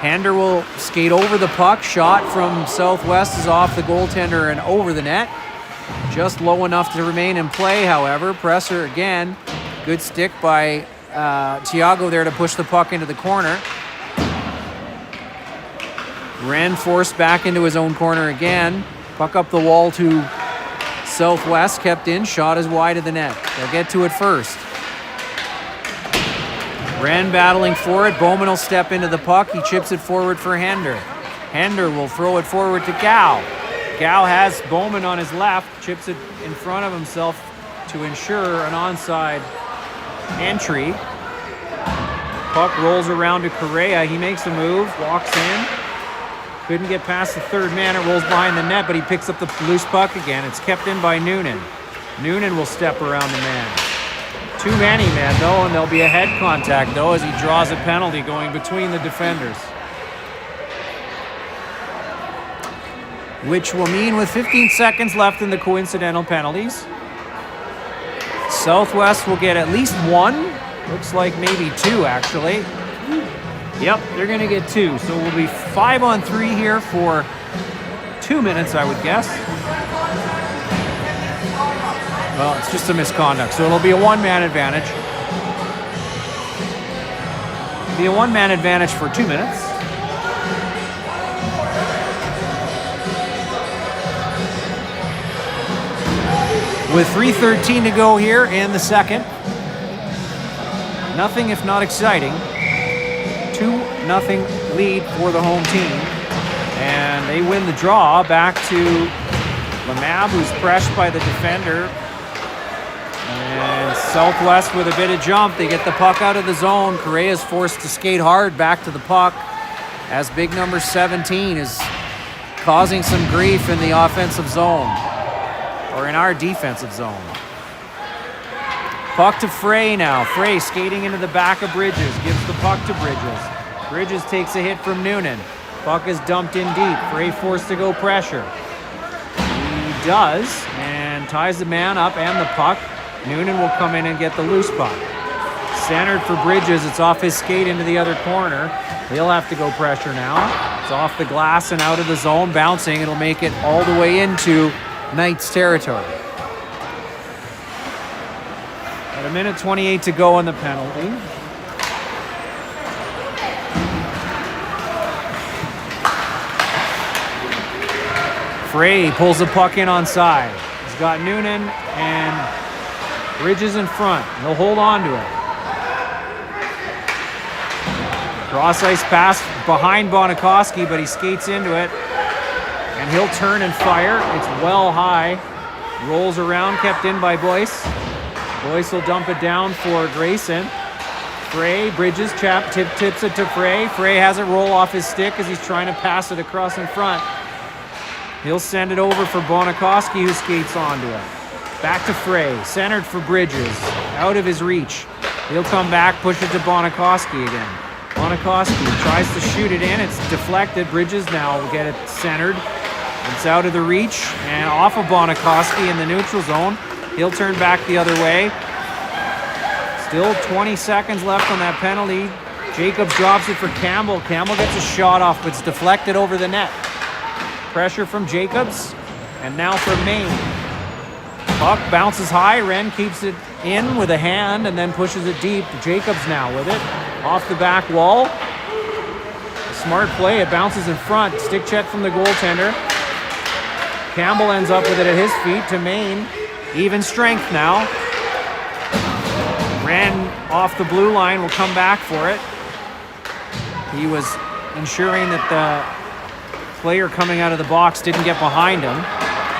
Hander will skate over the puck. Shot from Southwest is off the goaltender and over the net. Just low enough to remain in play, however. Presser again. Good stick by Thiago there to push the puck into the corner. Ren forced back into his own corner again. Puck up the wall to Southwest. Kept in. Shot is wide of the net. They'll get to it first. Ren battling for it. Bowman will step into the puck. He chips it forward for Hander. Hander will throw it forward to Gow. Gow has Bowman on his left. Chips it in front of himself to ensure an onside entry. Puck rolls around to Correa. He makes a move. Walks in. Couldn't get past the third man. It rolls behind the net, but he picks up the loose puck again. It's kept in by Noonan. Noonan will step around the man. Too many men, though, and there'll be a head contact, though, as he draws a penalty going between the defenders. Which will mean with 15 seconds left in the coincidental penalties, Southwest will get at least one. Looks like maybe two, actually. Yep, they're going to get two. So we'll be 5-on-3 here for 2 minutes, I would guess. Well, it's just a misconduct, so it'll be a one-man advantage. It'll be a one-man advantage for 2 minutes. With 3:13 to go here in the second. Nothing if not exciting. 2-0 lead for the home team. And they win the draw back to Lamab, who's pressed by the defender. And Southwest with a bit of jump. They get the puck out of the zone. Correa's forced to skate hard back to the puck as big number 17 is causing some grief in the offensive zone, or in our defensive zone. Puck to Frey now. Frey skating into the back of Bridges. Gives the puck to Bridges. Bridges takes a hit from Noonan. Puck is dumped in deep. Frey forced to go pressure. He does, and ties the man up and the puck. Noonan will come in and get the loose puck. Centered for Bridges. It's off his skate into the other corner. He'll have to go pressure now. It's off the glass and out of the zone. Bouncing. It'll make it all the way into Knights territory. At 1:28 to go on the penalty. Frey pulls the puck in on side. He's got Noonan and Bridges in front. He'll hold on to it. Cross ice pass behind Bonikoski, but he skates into it. And he'll turn and fire. It's well high. Rolls around, kept in by Boyce. Boyce will dump it down for Grayson. Frey, Bridges, tips it to Frey. Frey has it roll off his stick as he's trying to pass it across in front. He'll send it over for Bonikoski, who skates onto it. Back to Frey, centered for Bridges. Out of his reach. He'll come back, push it to Bonikoski again. Bonikoski tries to shoot it in. It's deflected. Bridges now will get it centered. It's out of the reach and off of Bonikoski in the neutral zone. He'll turn back the other way. Still 20 seconds left on that penalty. Jacobs drops it for Campbell. Campbell gets a shot off, but it's deflected over the net. Pressure from Jacobs, and now from Maine. Puck bounces high. Ren keeps it in with a hand and then pushes it deep. Jacobs now with it. Off the back wall. Smart play. It bounces in front. Stick check from the goaltender. Campbell ends up with it at his feet to Maine. Even strength now. Ren off the blue line will come back for it. He was ensuring that the player coming out of the box didn't get behind him.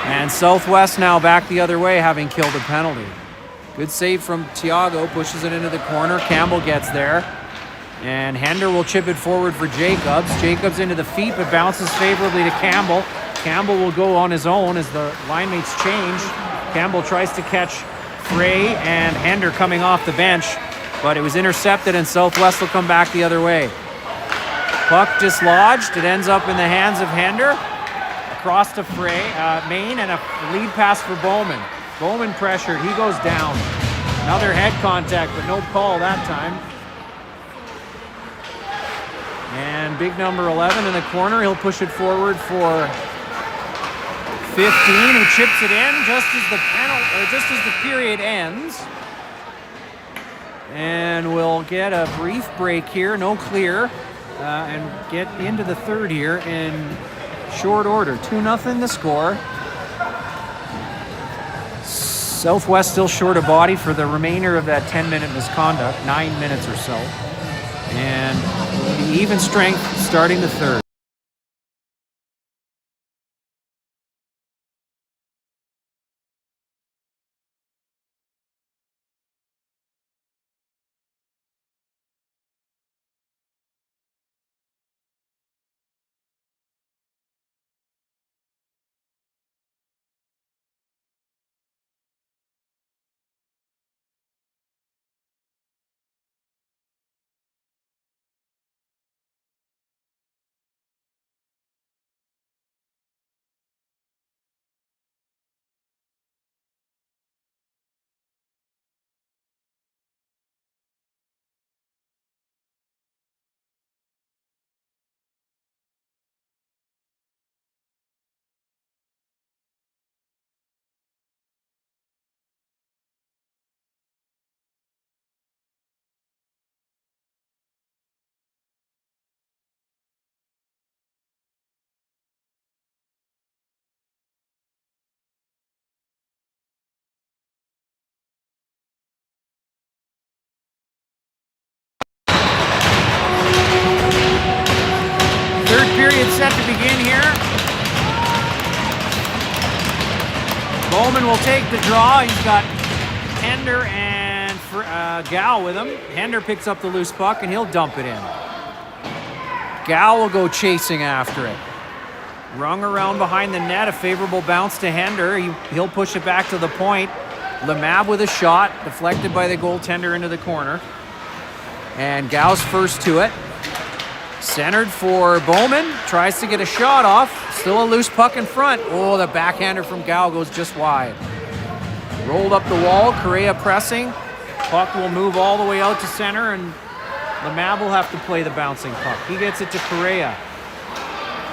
And Southwest now back the other way, having killed a penalty. Good save from Thiago, pushes it into the corner. Campbell gets there. And Hender will chip it forward for Jacobs. Jacobs into the feet, but bounces favorably to Campbell. Campbell will go on his own as the line mates change. Campbell tries to catch Frey and Hender coming off the bench, but it was intercepted and Southwest will come back the other way. Puck dislodged. It ends up in the hands of Hender. Across to Maine, and a lead pass for Bowman. Bowman pressured. He goes down. Another head contact, but no call that time. And big number 11 in the corner. He'll push it forward for 15, who chips it in just as the period ends. And we'll get a brief break here, no clear, and get into the third here in short order. 2-0 the score. Southwest still short of body for the remainder of that 10-minute misconduct, 9 minutes or so. And the even strength starting the third. Third period set to begin here. Bowman will take the draw. He's got Hender and Gow with him. Hender picks up the loose puck and he'll dump it in. Gow will go chasing after it. Rung around behind the net, a favorable bounce to Hender. He'll push it back to the point. Lemab with a shot, deflected by the goaltender into the corner. And Gow's first to it. Centered for Bowman, tries to get a shot off. Still a loose puck in front. Oh, the backhander from Gow goes just wide. Rolled up the wall, Correa pressing. Puck will move all the way out to center, and Lemab will have to play the bouncing puck. He gets it to Correa.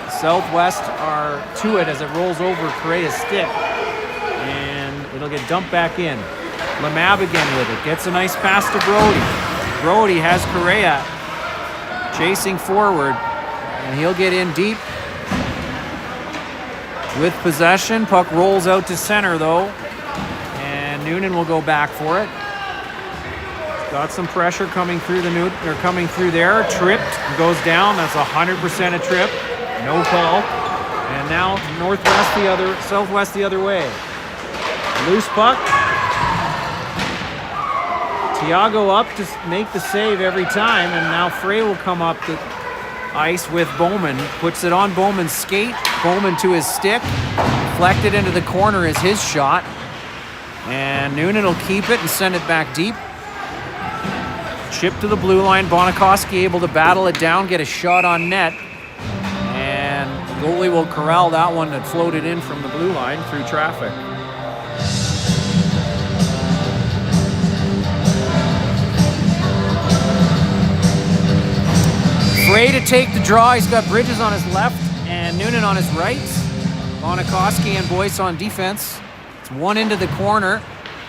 Southwest are to it as it rolls over Correa's stick, and it'll get dumped back in. Lemab again with it, gets a nice pass to Brody. Brody has Correa chasing forward, and he'll get in deep with possession. Puck rolls out to center though, and Noonan will go back for it. Got some pressure coming through coming through there. Tripped, goes down. That's 100% a trip. No call. And now Southwest the other way. Loose puck. Tiago up to make the save every time, and now Frey will come up the ice with Bowman. Puts it on Bowman's skate. Bowman to his stick. Deflected into the corner is his shot. And Noonan will keep it and send it back deep. Chip to the blue line. Bonikoski able to battle it down, get a shot on net. And the goalie will corral that one that floated in from the blue line through traffic. Frey to take the draw. He's got Bridges on his left and Noonan on his right. Bonikoski and Boyce on defense. It's one into the corner.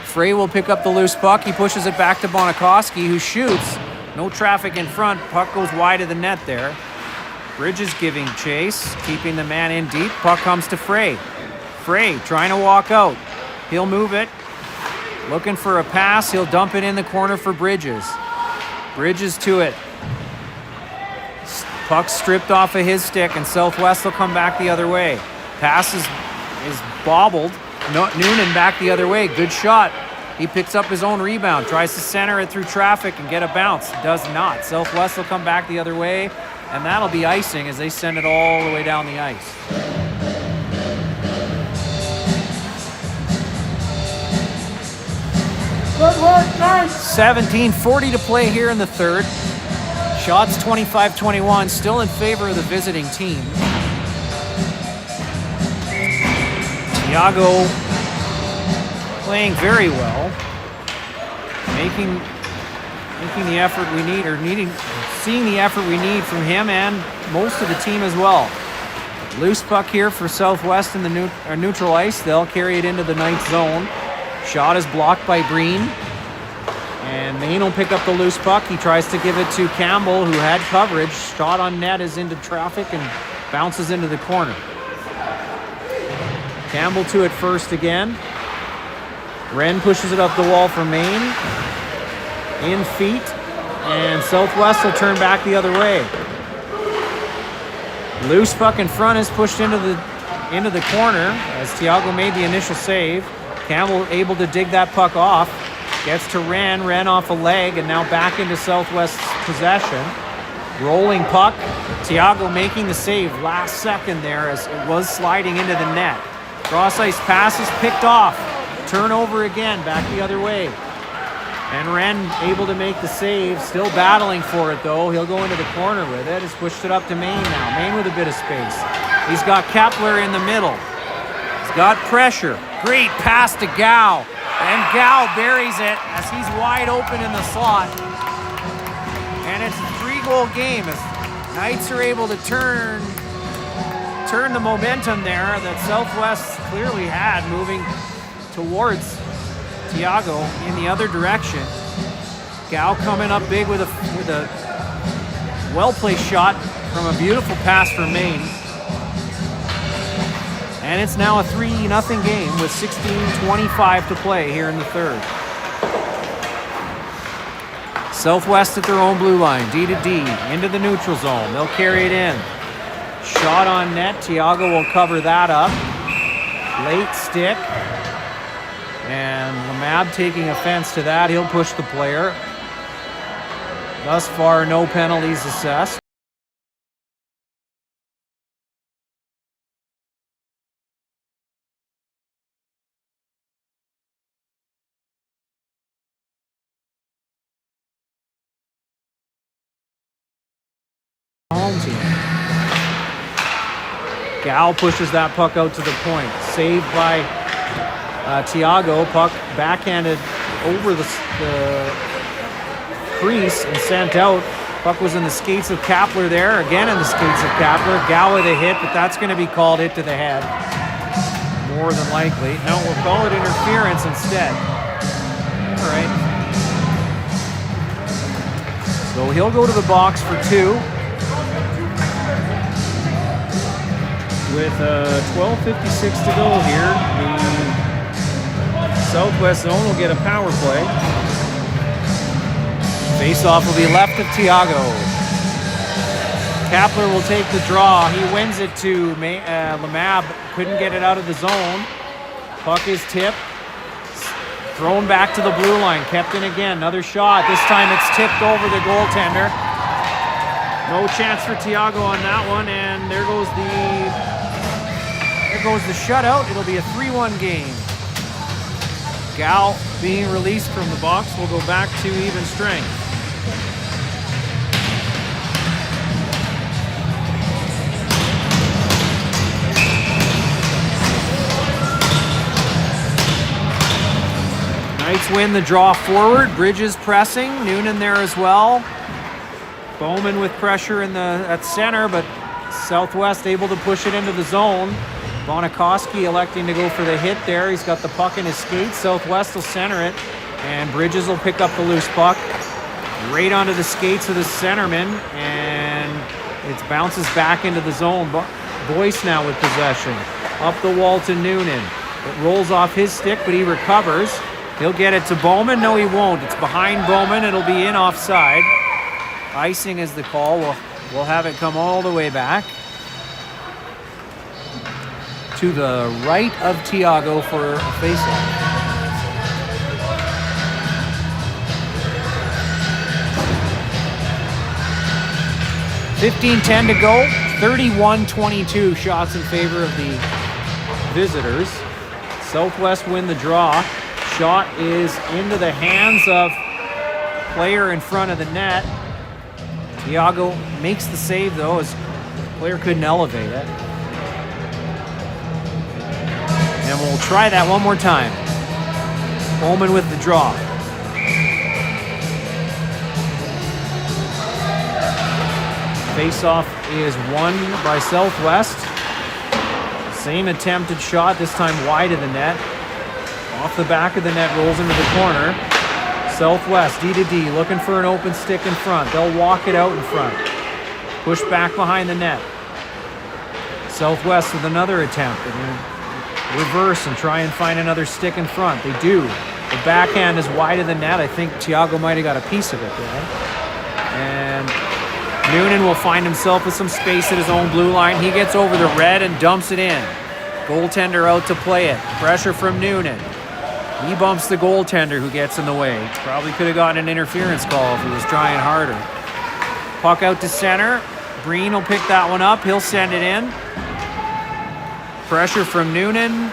Frey will pick up the loose puck. He pushes it back to Bonikoski, who shoots. No traffic in front. Puck goes wide of the net there. Bridges giving chase, keeping the man in deep. Puck comes to Frey. Frey trying to walk out. He'll move it. Looking for a pass. He'll dump it in the corner for Bridges. Bridges to it. Puck stripped off of his stick, and Southwest will come back the other way. Pass is bobbled. Noonan back the other way. Good shot. He picks up his own rebound. Tries to center it through traffic and get a bounce. Does not. Southwest will come back the other way, and that'll be icing as they send it all the way down the ice. Good work, nice. 17:40 to play here in the third. Shots 25-21, still in favor of the visiting team. Tiago playing very well, making the effort we need, or needing seeing the effort we need from him and most of the team as well. Loose puck here for Southwest in the neutral ice. They'll carry it into the ninth zone. Shot is blocked by Breen. And Maine will pick up the loose puck. He tries to give it to Campbell, who had coverage. Shot on net is into traffic and bounces into the corner. Campbell to it first again. Wren pushes it up the wall for Maine. In feet. And Southwest will turn back the other way. Loose puck in front is pushed into the corner as Thiago made the initial save. Campbell able to dig that puck off. Gets to Wren. Wren off a leg and now back into Southwest's possession. Rolling puck. Thiago making the save last second there as it was sliding into the net. Cross ice passes picked off. Turnover again, back the other way. And Wren able to make the save, still battling for it though. He'll go into the corner with it. He's pushed it up to Maine now. Maine with a bit of space. He's got Kepler in the middle. He's got pressure. Great pass to Gow. And Gow buries it as he's wide open in the slot. And it's a 3-goal game as Knights are able to turn the momentum there that Southwest clearly had moving towards Thiago in the other direction. Gow coming up big with a well-placed shot from a beautiful pass from Maine. And it's now a 3-0 game with 16:25 to play here in the third. Southwest at their own blue line, D to D, into the neutral zone. They'll carry it in. Shot on net. Thiago will cover that up. Late stick. And Lamab taking offense to that. He'll push the player. Thus far, no penalties assessed. Home team. Gow pushes that puck out to the point. Saved by Thiago. Puck backhanded over the crease and sent out. Puck was in the skates of Kepler there. Again in the skates of Kepler. Gow with a hit, but that's going to be called hit to the head. More than likely. No, we'll call it interference instead. All right. So he'll go to the box for 2. With 12:56 to go here, the Southwest zone will get a power play. Face-off will be left of Thiago. Kepler will take the draw. He wins it to Lamab. Couldn't get it out of the zone. Puck is tipped. Thrown back to the blue line. Kept in again. Another shot. This time it's tipped over the goaltender. No chance for Thiago on that one, and there goes the shutout. It'll be a 3-1 game. Gow being released from the box will go back to even strength. Knights win the draw forward. Bridges pressing. Noonan there as well. Bowman with pressure at center, but Southwest able to push it into the zone. Bonikoski electing to go for the hit there. He's got the puck in his skates. Southwest will center it, and Bridges will pick up the loose puck. Right onto the skates of the centerman, and it bounces back into the zone. Boyce now with possession. Up the wall to Noonan. It rolls off his stick, but he recovers. He'll get it to Bowman. No, he won't. It's behind Bowman. It'll be in offside. Icing is the call. We'll have it come all the way back to the right of Thiago for a faceoff. $15:10 to go. 31-22 shots in favor of the visitors. Southwest win the draw. Shot is into the hands of player in front of the net. Thiago makes the save though, as player couldn't elevate it. And we'll try that one more time. Bowman with the draw. Face-off is won by Southwest. Same attempted shot, this time wide of the net. Off the back of the net, rolls into the corner. Southwest, D to D, looking for an open stick in front. They'll walk it out in front. Push back behind the net. Southwest with another attempt. They're going to reverse and try and find another stick in front. They do. The backhand is wide of the net. I think Tiago might have got a piece of it there. And Noonan will find himself with some space at his own blue line. He gets over the red and dumps it in. Goaltender out to play it. Pressure from Noonan. He bumps the goaltender who gets in the way. Probably could have gotten an interference call if he was trying harder. Puck out to center. Breen will pick that one up. He'll send it in. Pressure from Noonan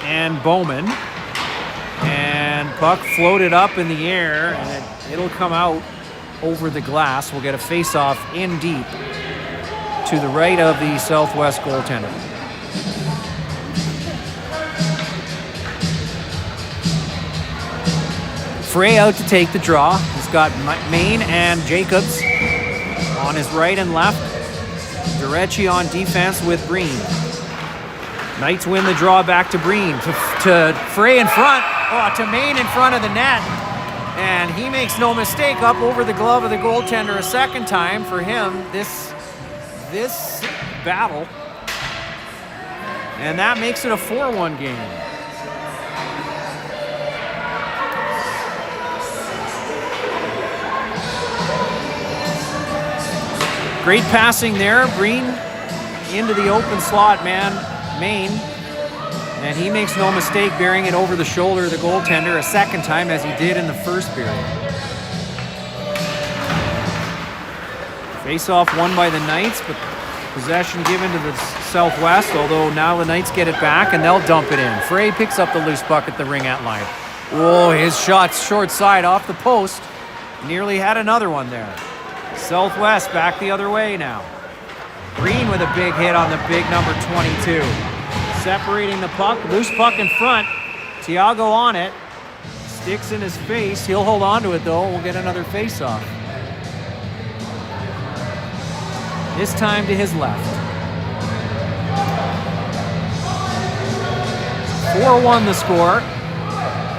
and Bowman. And puck floated up in the air, and it'll come out over the glass. We'll get a face-off in deep to the right of the Southwest goaltender. Frey out to take the draw. He's got Main and Jacobs on his right and left. Durecci on defense with Breen. Knights win the draw back to Breen. To Frey in front. Oh, to Main in front of the net. And he makes no mistake, up over the glove of the goaltender a second time. For him, this battle. And that makes it a 4-1 game. Great passing there. Breen into the open slot, man. Main. And he makes no mistake bearing it over the shoulder of the goaltender a second time, as he did in the first period. Face-off won by the Knights, but possession given to the Southwest, although now the Knights get it back and they'll dump it in. Frey picks up the loose puck at the ringette line. Oh, his shot's short side off the post. Nearly had another one there. Southwest back the other way now. Breen with a big hit on the big number 22. Separating the puck, loose puck in front. Tiago on it. Sticks in his face. He'll hold on to it though. We'll get another face-off. This time to his left. 4-1 the score.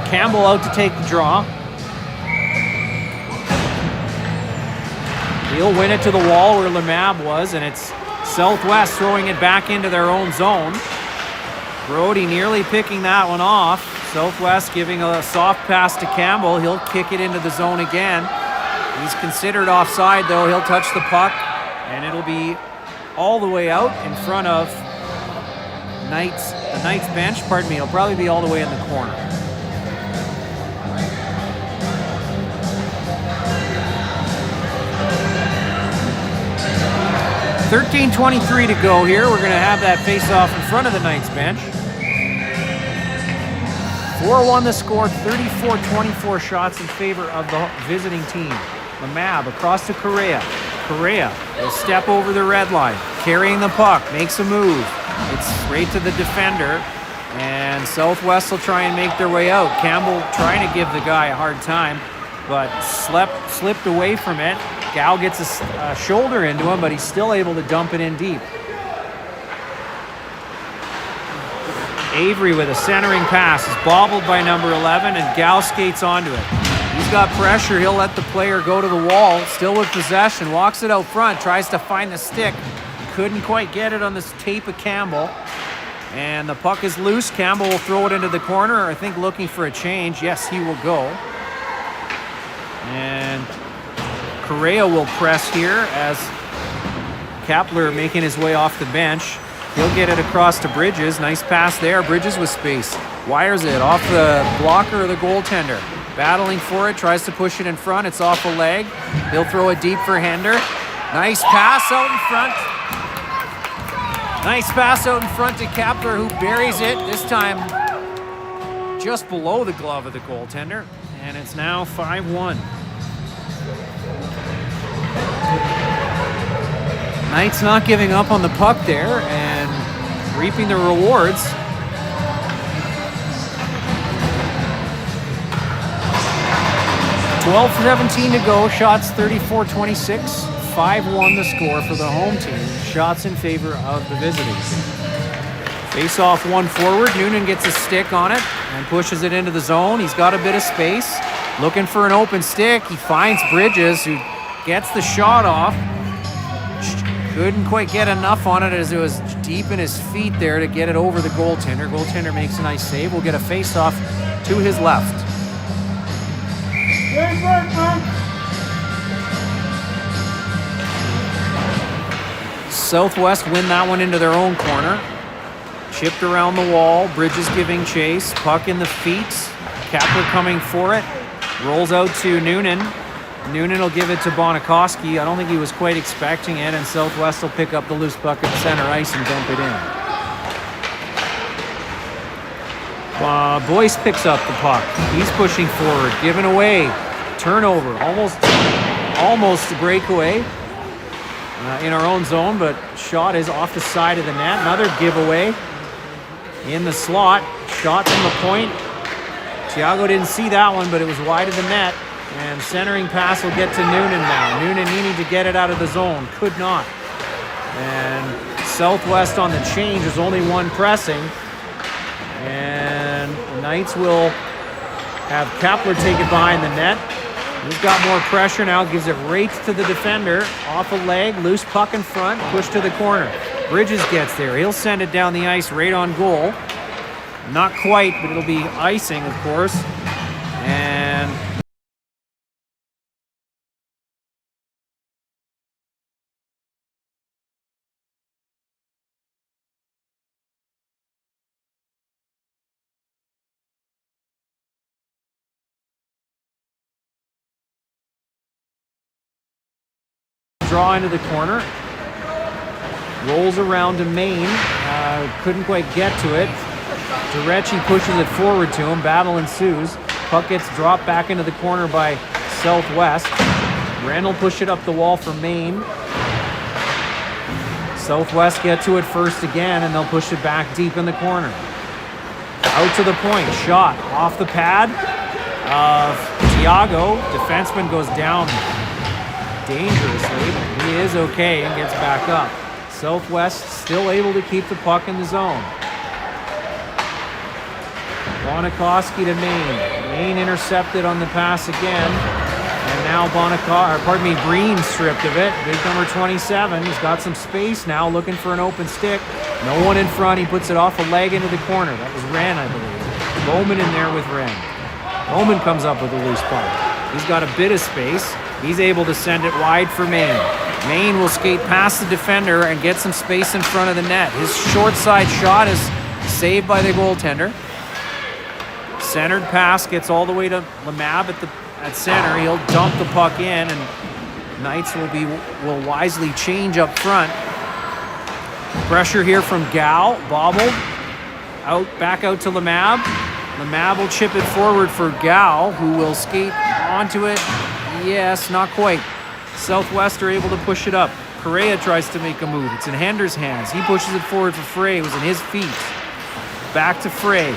Campbell out to take the draw. He'll win it to the wall where Lemab was, and it's Southwest throwing it back into their own zone. Brody nearly picking that one off. Southwest giving a soft pass to Campbell. He'll kick it into the zone again. He's considered offside though. He'll touch the puck, and it'll be all the way out in front of the Knights bench. Pardon me, it'll probably be all the way in the corner. .13:23 to go here. We're going to have that face-off in front of the Knights bench. 4-1 the score, 34-24 shots in favor of the visiting team. Lemab across to Correa. Correa will step over the red line, carrying the puck, makes a move. It's straight to the defender, and Southwest will try and make their way out. Campbell trying to give the guy a hard time, but slipped away from it. Gal gets a shoulder into him, but he's still able to dump it in deep. Avery with a centering pass is bobbled by number 11, and Gal skates onto it. He's got pressure. He'll let the player go to the wall, still with possession, walks it out front, tries to find the stick. Couldn't quite get it on this tape of Campbell. And the puck is loose. Campbell will throw it into the corner, I think looking for a change. Yes, he will go. And Correa will press here as Kapler making his way off the bench. He'll get it across to Bridges. Nice pass there. Bridges with space. Wires it off the blocker of the goaltender. Battling for it. Tries to push it in front. It's off a leg. He'll throw it deep for Hender. Nice pass out in front. Nice pass out in front to Kapler, who buries it. This time just below the glove of the goaltender. And it's now 5-1. Knights not giving up on the puck there and reaping the rewards. .12:17 to go. Shots 34-26. 5-1 the score for the home team. Shots in favor of the visiting team. Face off one forward. Noonan gets a stick on it and pushes it into the zone. He's got a bit of space. Looking for an open stick. He finds Bridges, who gets the shot off. Couldn't quite get enough on it as it was deep in his feet there to get it over the goaltender. Goaltender makes a nice save. We'll get a face-off to his left. Great work, man. Southwest win that one into their own corner. Chipped around the wall. Bridges giving chase. Puck in the feet. Kapler coming for it. Rolls out to Noonan. Noonan will give it to Bonikoski. I don't think he was quite expecting it, and Southwest will pick up the loose puck at center ice and dump it in. Boyce picks up the puck. He's pushing forward, giving away. Turnover, almost a breakaway in our own zone, but shot is off the side of the net. Another giveaway in the slot. Shot from the point. Thiago didn't see that one, but it was wide of the net. And centering pass will get to Noonan now. Noonan needing to get it out of the zone. Could not. And Southwest on the change. There's only one pressing. And the Knights will have Kapler take it behind the net. He's got more pressure now. Gives it right to the defender. Off a leg. Loose puck in front. Push to the corner. Bridges gets there. He'll send it down the ice right on goal. Not quite, but it'll be icing, of course. And draw into the corner. Rolls around to Maine. Couldn't quite get to it. Durecci pushes it forward to him. Battle ensues. Puck gets dropped back into the corner by Southwest. Rand will push it up the wall for Maine. Southwest get to it first again, and they'll push it back deep in the corner. Out to the point. Shot off the pad of Thiago. Defenseman goes down dangerously. He is okay and gets back up. Southwest still able to keep the puck in the zone. Bonikoski to Maine. Maine intercepted on the pass again. And now Breen stripped of it. Big number 27. He's got some space now, looking for an open stick. No one in front. He puts it off a leg into the corner. That was Wren, I believe. Bowman in there with Wren. Bowman comes up with a loose puck. He's got a bit of space. He's able to send it wide for Maine. Maine will skate past the defender and get some space in front of the net. His short side shot is saved by the goaltender. Centered pass gets all the way to Lemab at center. He'll dump the puck in, and Knights will wisely change up front. Pressure here from Gal, bobbled. Back out to Lemab. Lemab will chip it forward for Gal, who will skate onto it. Yes, not quite. Southwest are able to push it up. Correa tries to make a move. It's in Hender's hands. He pushes it forward for Frey. It was in his feet. Back to Frey.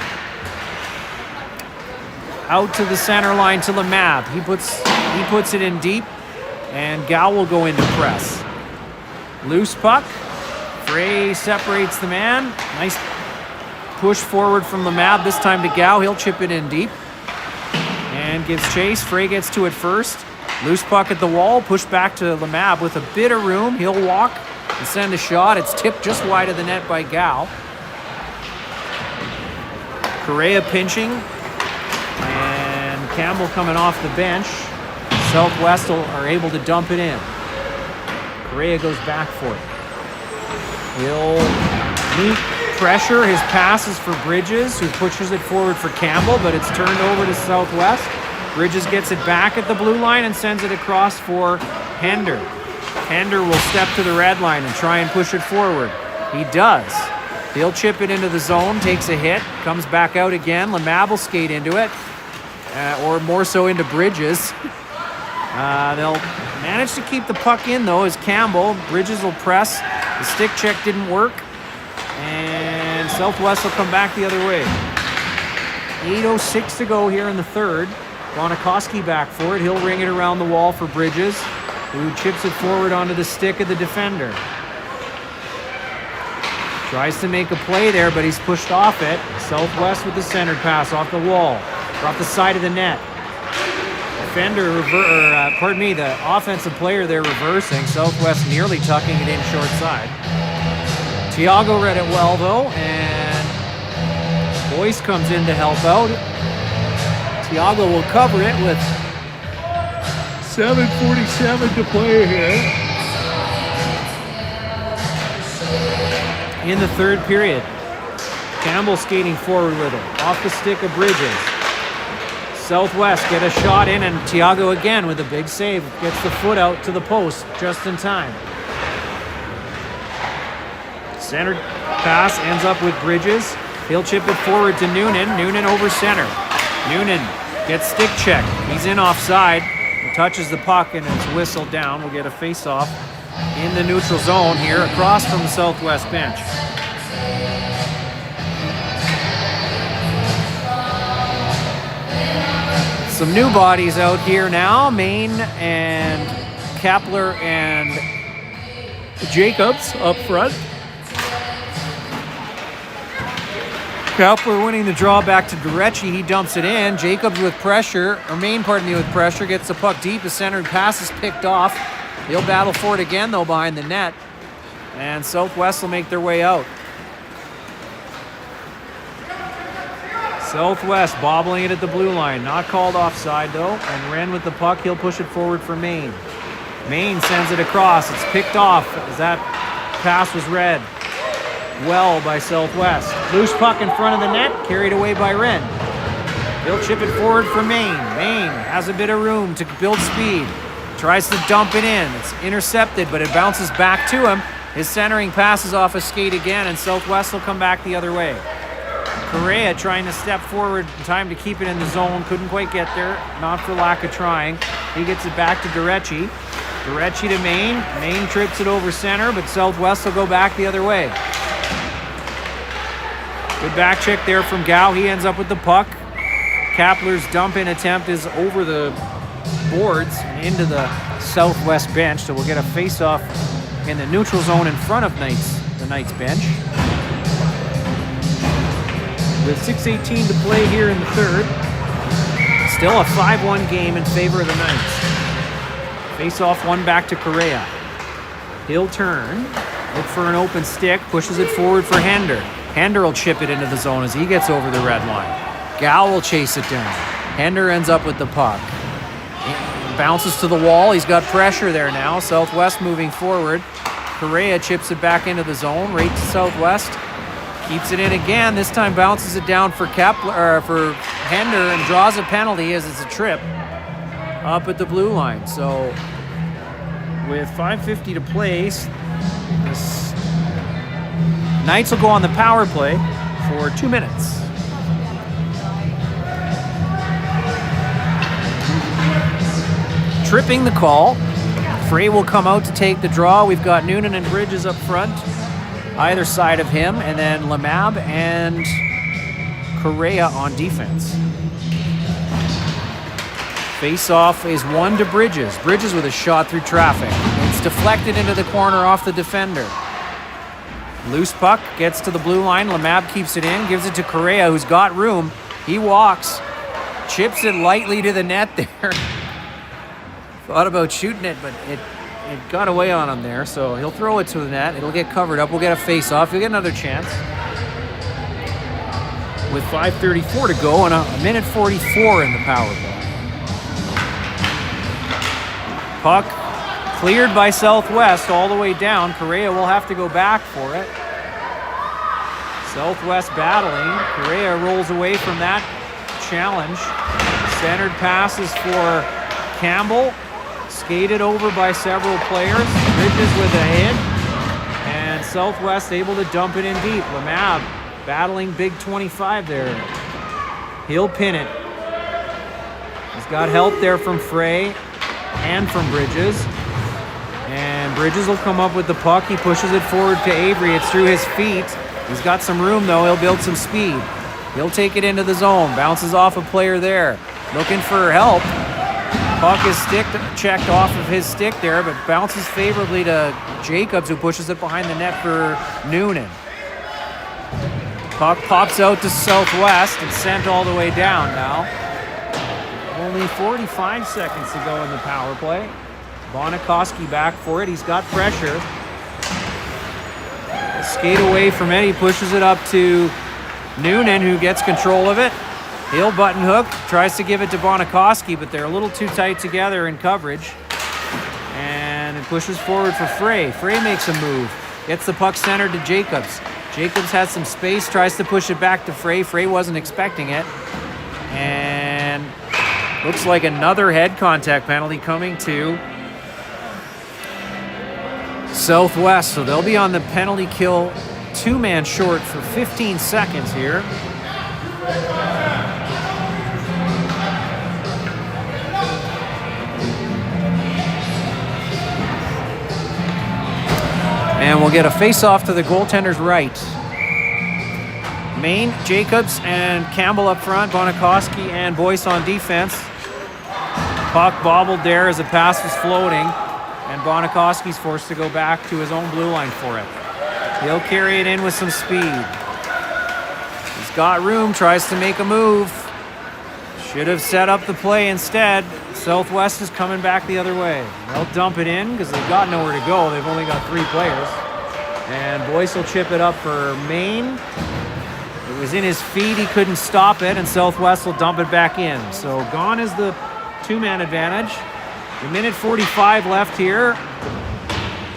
Out to the center line to Lemab. He puts it in deep, and Gal will go into press. Loose puck. Frey separates the man. Nice push forward from Lemab, this time to Gal. He'll chip it in deep and gives chase. Frey gets to it first. Loose puck at the wall. Push back to Lemab with a bit of room. He'll walk and send a shot. It's tipped just wide of the net by Gal. Correa pinching. And Campbell coming off the bench. Southwest are able to dump it in. Correa goes back for it. He'll meet pressure. His pass is for Bridges, who pushes it forward for Campbell, but it's turned over to Southwest. Bridges gets it back at the blue line and sends it across for Hender. Hender will step to the red line and try and push it forward. He does. He'll chip it into the zone, takes a hit, comes back out again. Lemab will skate into it, or more so into Bridges. They'll manage to keep the puck in, though, as Campbell. Bridges will press. The stick check didn't work, and Southwest will come back the other way. 8:06 to go here in the third. Bonikoski back for it. He'll ring it around the wall for Bridges. who chips it forward onto the stick of the defender. Tries to make a play there, but he's pushed off it. Southwest with the centered pass off the wall, or off the side of the net. The offensive player there reversing. Southwest nearly tucking it in short side. Tiago read it well though, and Boyce comes in to help out. Tiago will cover it with 7:47 to play here in the third period. Campbell skating forward with it, off the stick of Bridges. Southwest get a shot in, and Tiago again with a big save. Gets the foot out to the post just in time. Centered pass ends up with Bridges. He'll chip it forward to Noonan. Noonan over center. Noonan gets stick checked. He's in offside. He touches the puck and it's whistled down. We'll get a face-off in the neutral zone here across from the Southwest bench. Some new bodies out here now. Main and Kepler and Jacobs up front. Kepler winning the draw back to Durecci. He dumps it in. Jacobs with pressure, or Main, pardon me, with pressure. Gets the puck deep. The centered pass is picked off. He'll battle for it again, though, behind the net. And Southwest will make their way out. Southwest bobbling it at the blue line. Not called offside, though. And Wren with the puck. He'll push it forward for Main. Main sends it across. It's picked off as that pass was read well by Southwest. Loose puck in front of the net. Carried away by Wren. He'll chip it forward for Main. Main has a bit of room to build speed. Tries to dump it in. It's intercepted, but it bounces back to him. His centering passes off a skate again, and Southwest will come back the other way. Correa trying to step forward in time to keep it in the zone. Couldn't quite get there, not for lack of trying. He gets it back to Durecci. Durecci to Main. Main trips it over center, but Southwest will go back the other way. Good back check there from Gow. He ends up with the puck. Kapler's dump-in attempt is over the boards and into the Southwest bench, so we'll get a face-off in the neutral zone in front of the Knights bench. With 6:18 to play here in the third. Still a 5-1 game in favor of the Knights. Face-off one back to Correa. He'll turn, look for an open stick, pushes it forward for Hender. Hender will chip it into the zone as he gets over the red line. Gow will chase it down. Hender ends up with the puck. Bounces to the wall. He's got pressure there now. Southwest moving forward. Correa chips it back into the zone, right to Southwest. Keeps it in again. This time bounces it down for for Hender and draws a penalty as it's a trip up at the blue line. So with 5:50 to play, this Knights will go on the power play for 2 minutes. Tripping the call. Frey will come out to take the draw. We've got Noonan and Bridges up front, either side of him, and then Lamab and Correa on defense. Face-off is one to Bridges. Bridges with a shot through traffic. It's deflected into the corner off the defender. Loose puck gets to the blue line. Lamab keeps it in, gives it to Correa, who's got room. He walks, chips it lightly to the net there. Thought about shooting it, but it got away on him there, so he'll throw it to the net. It'll get covered up. We'll get a face-off. He'll get another chance. With 5:34 to go and a minute 44 in the power play. Puck cleared by Southwest all the way down. Correa will have to go back for it. Southwest battling. Correa rolls away from that challenge. Centered passes for Campbell. Skated over by several players. Bridges with a hit. And Southwest able to dump it in deep. Lamab battling big 25 there. He'll pin it. He's got help there from Frey and from Bridges. And Bridges will come up with the puck. He pushes it forward to Avery. It's through his feet. He's got some room though. He'll build some speed. He'll take it into the zone. Bounces off a player there. Looking for help. Puck is checked off of his stick there, but bounces favorably to Jacobs, who pushes it behind the net for Noonan. Puck pops out to Southwest and sent all the way down now. Only 45 seconds to go in the power play. Bonikoski back for it. He's got pressure. Skate away from it. He pushes it up to Noonan, who gets control of it. He'll button hook, tries to give it to Bonikoski, but they're a little too tight together in coverage. And it pushes forward for Frey. Frey makes a move. Gets the puck centered to Jacobs. Jacobs has some space, tries to push it back to Frey. Frey wasn't expecting it. And looks like another head contact penalty coming to Southwest. So they'll be on the penalty kill, two-man short for 15 seconds here. And we'll get a face-off to the goaltender's right. Main, Jacobs, and Campbell up front. Bonikoski and Boyce on defense. Puck bobbled there as the pass was floating. And Bonikoski's forced to go back to his own blue line for it. He'll carry it in with some speed. He's got room, tries to make a move. Should have set up the play instead. Southwest is coming back the other way. They'll dump it in because they've got nowhere to go. They've only got 3 players. And Boyce will chip it up for Maine. It was in his feet. He couldn't stop it, and Southwest will dump it back in. So gone is the two-man advantage. A minute 45 left here.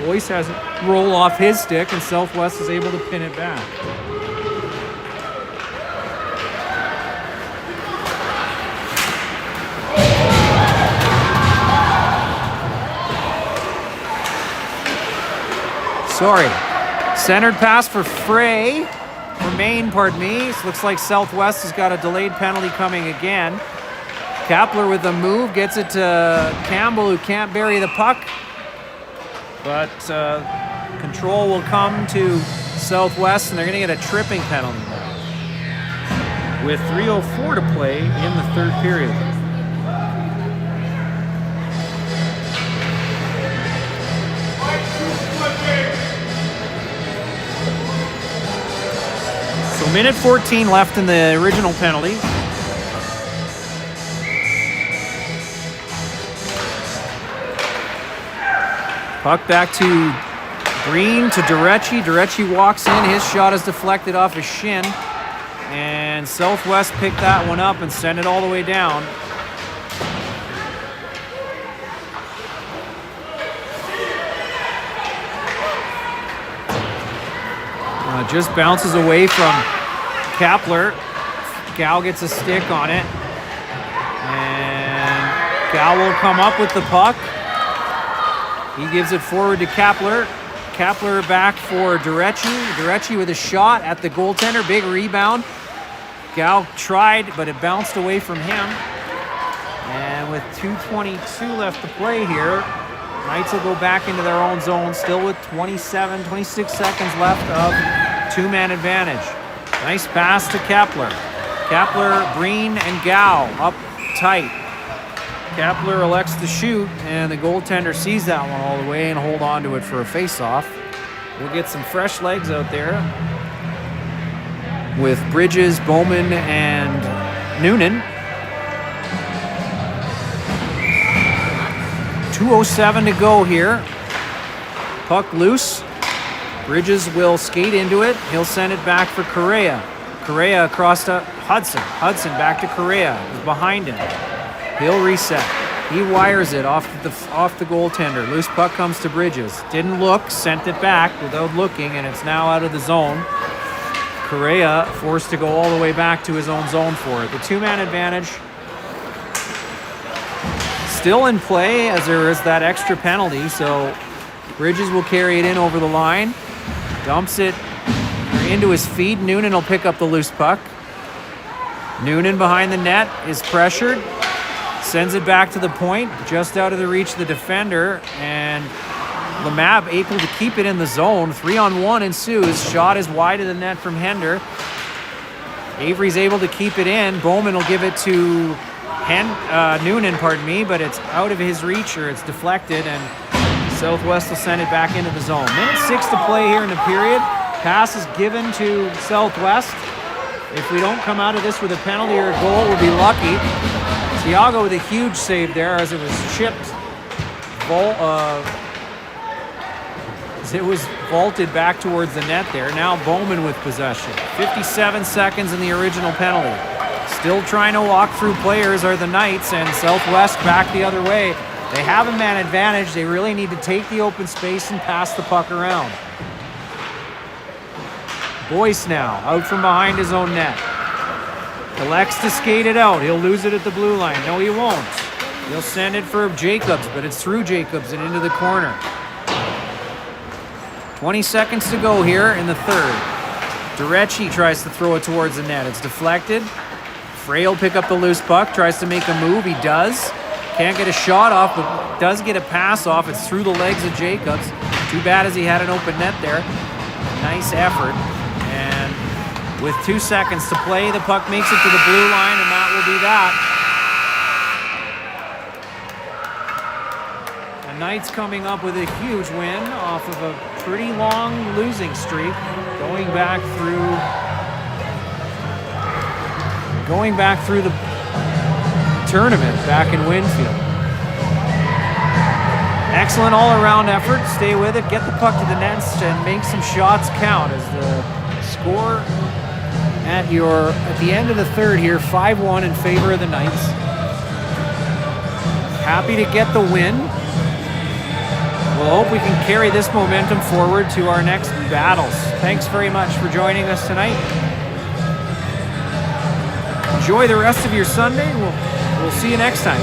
Boyce has it roll off his stick, and Southwest is able to pin it back. Sorry. Centered pass for Frey. For Maine, pardon me. This looks like Southwest has got a delayed penalty coming again. Kapler with the move, gets it to Campbell, who can't bury the puck. But control will come to Southwest, and they're going to get a tripping penalty now, with 3:04 to play in the third period. So minute 14 left in the original penalty. Puck back to Green, to Durecci. Durecci walks in. His shot is deflected off his shin. And Southwest picked that one up and sent it all the way down. Just bounces away from Kapler. Gal gets a stick on it. And Gal will come up with the puck. He gives it forward to Kapler. Kapler back for Durecci. Durecci with a shot at the goaltender. Big rebound. Gal tried, but it bounced away from him. And with 2:22 left to play here, Knights will go back into their own zone, still with 26 seconds left of two-man advantage. Nice pass to Kapler. Kapler, Breen, and Gow up tight. Kapler elects to shoot, and the goaltender sees that one all the way and hold on to it for a face-off. We'll get some fresh legs out there with Bridges, Bowman, and Noonan. 2:07 to go here. Puck loose. Bridges will skate into it. He'll send it back for Correa. Correa across to Hudson. Hudson back to Correa. He's behind him. He'll reset. He wires it off the goaltender. Loose puck comes to Bridges. Didn't look, sent it back without looking, and it's now out of the zone. Correa forced to go all the way back to his own zone for it. The two-man advantage still in play, as there is that extra penalty, so Bridges will carry it in over the line. Dumps it into his feet. Noonan will pick up the loose puck. Noonan behind the net is pressured. Sends it back to the point, just out of the reach of the defender, and Lemab able to keep it in the zone. 3-on-1 ensues. Shot is wide of the net from Hender. Avery's able to keep it in. Bowman will give it to Noonan, pardon me, but it's out of his reach, or it's deflected, and Southwest will send it back into the zone. Minute 6 to play here in the period. Pass is given to Southwest. If we don't come out of this with a penalty or a goal, we'll be lucky. Thiago with a huge save there as it was chipped. It was vaulted back towards the net there. Now Bowman with possession. 57 seconds in the original penalty. Still trying to walk through players are the Knights, and Southwest back the other way. They have a man advantage. They really need to take the open space and pass the puck around. Boyce now, out from behind his own net. Elects to skate it out. He'll lose it at the blue line. No, he won't. He'll send it for Jacobs, but it's through Jacobs and into the corner. 20 seconds to go here in the third. Durecci tries to throw it towards the net. It's deflected. Frey will pick up the loose puck, tries to make a move. He does. Can't get a shot off, but does get a pass off. It's through the legs of Jacobs. Too bad as he had an open net there. Nice effort. And with 2 seconds to play, the puck makes it to the blue line, and that will be that. The Knights coming up with a huge win off of a pretty long losing streak, going back through the tournament back in Winfield. Excellent all-around effort. Stay with it, get the puck to the nets, and make some shots count as the score at the end of the third here, 5-1 in favor of the Knights. Happy to get the win. We'll hope we can carry this momentum forward to our next battles. Thanks very much for joining us tonight. Enjoy the rest of your Sunday. We'll see you next time.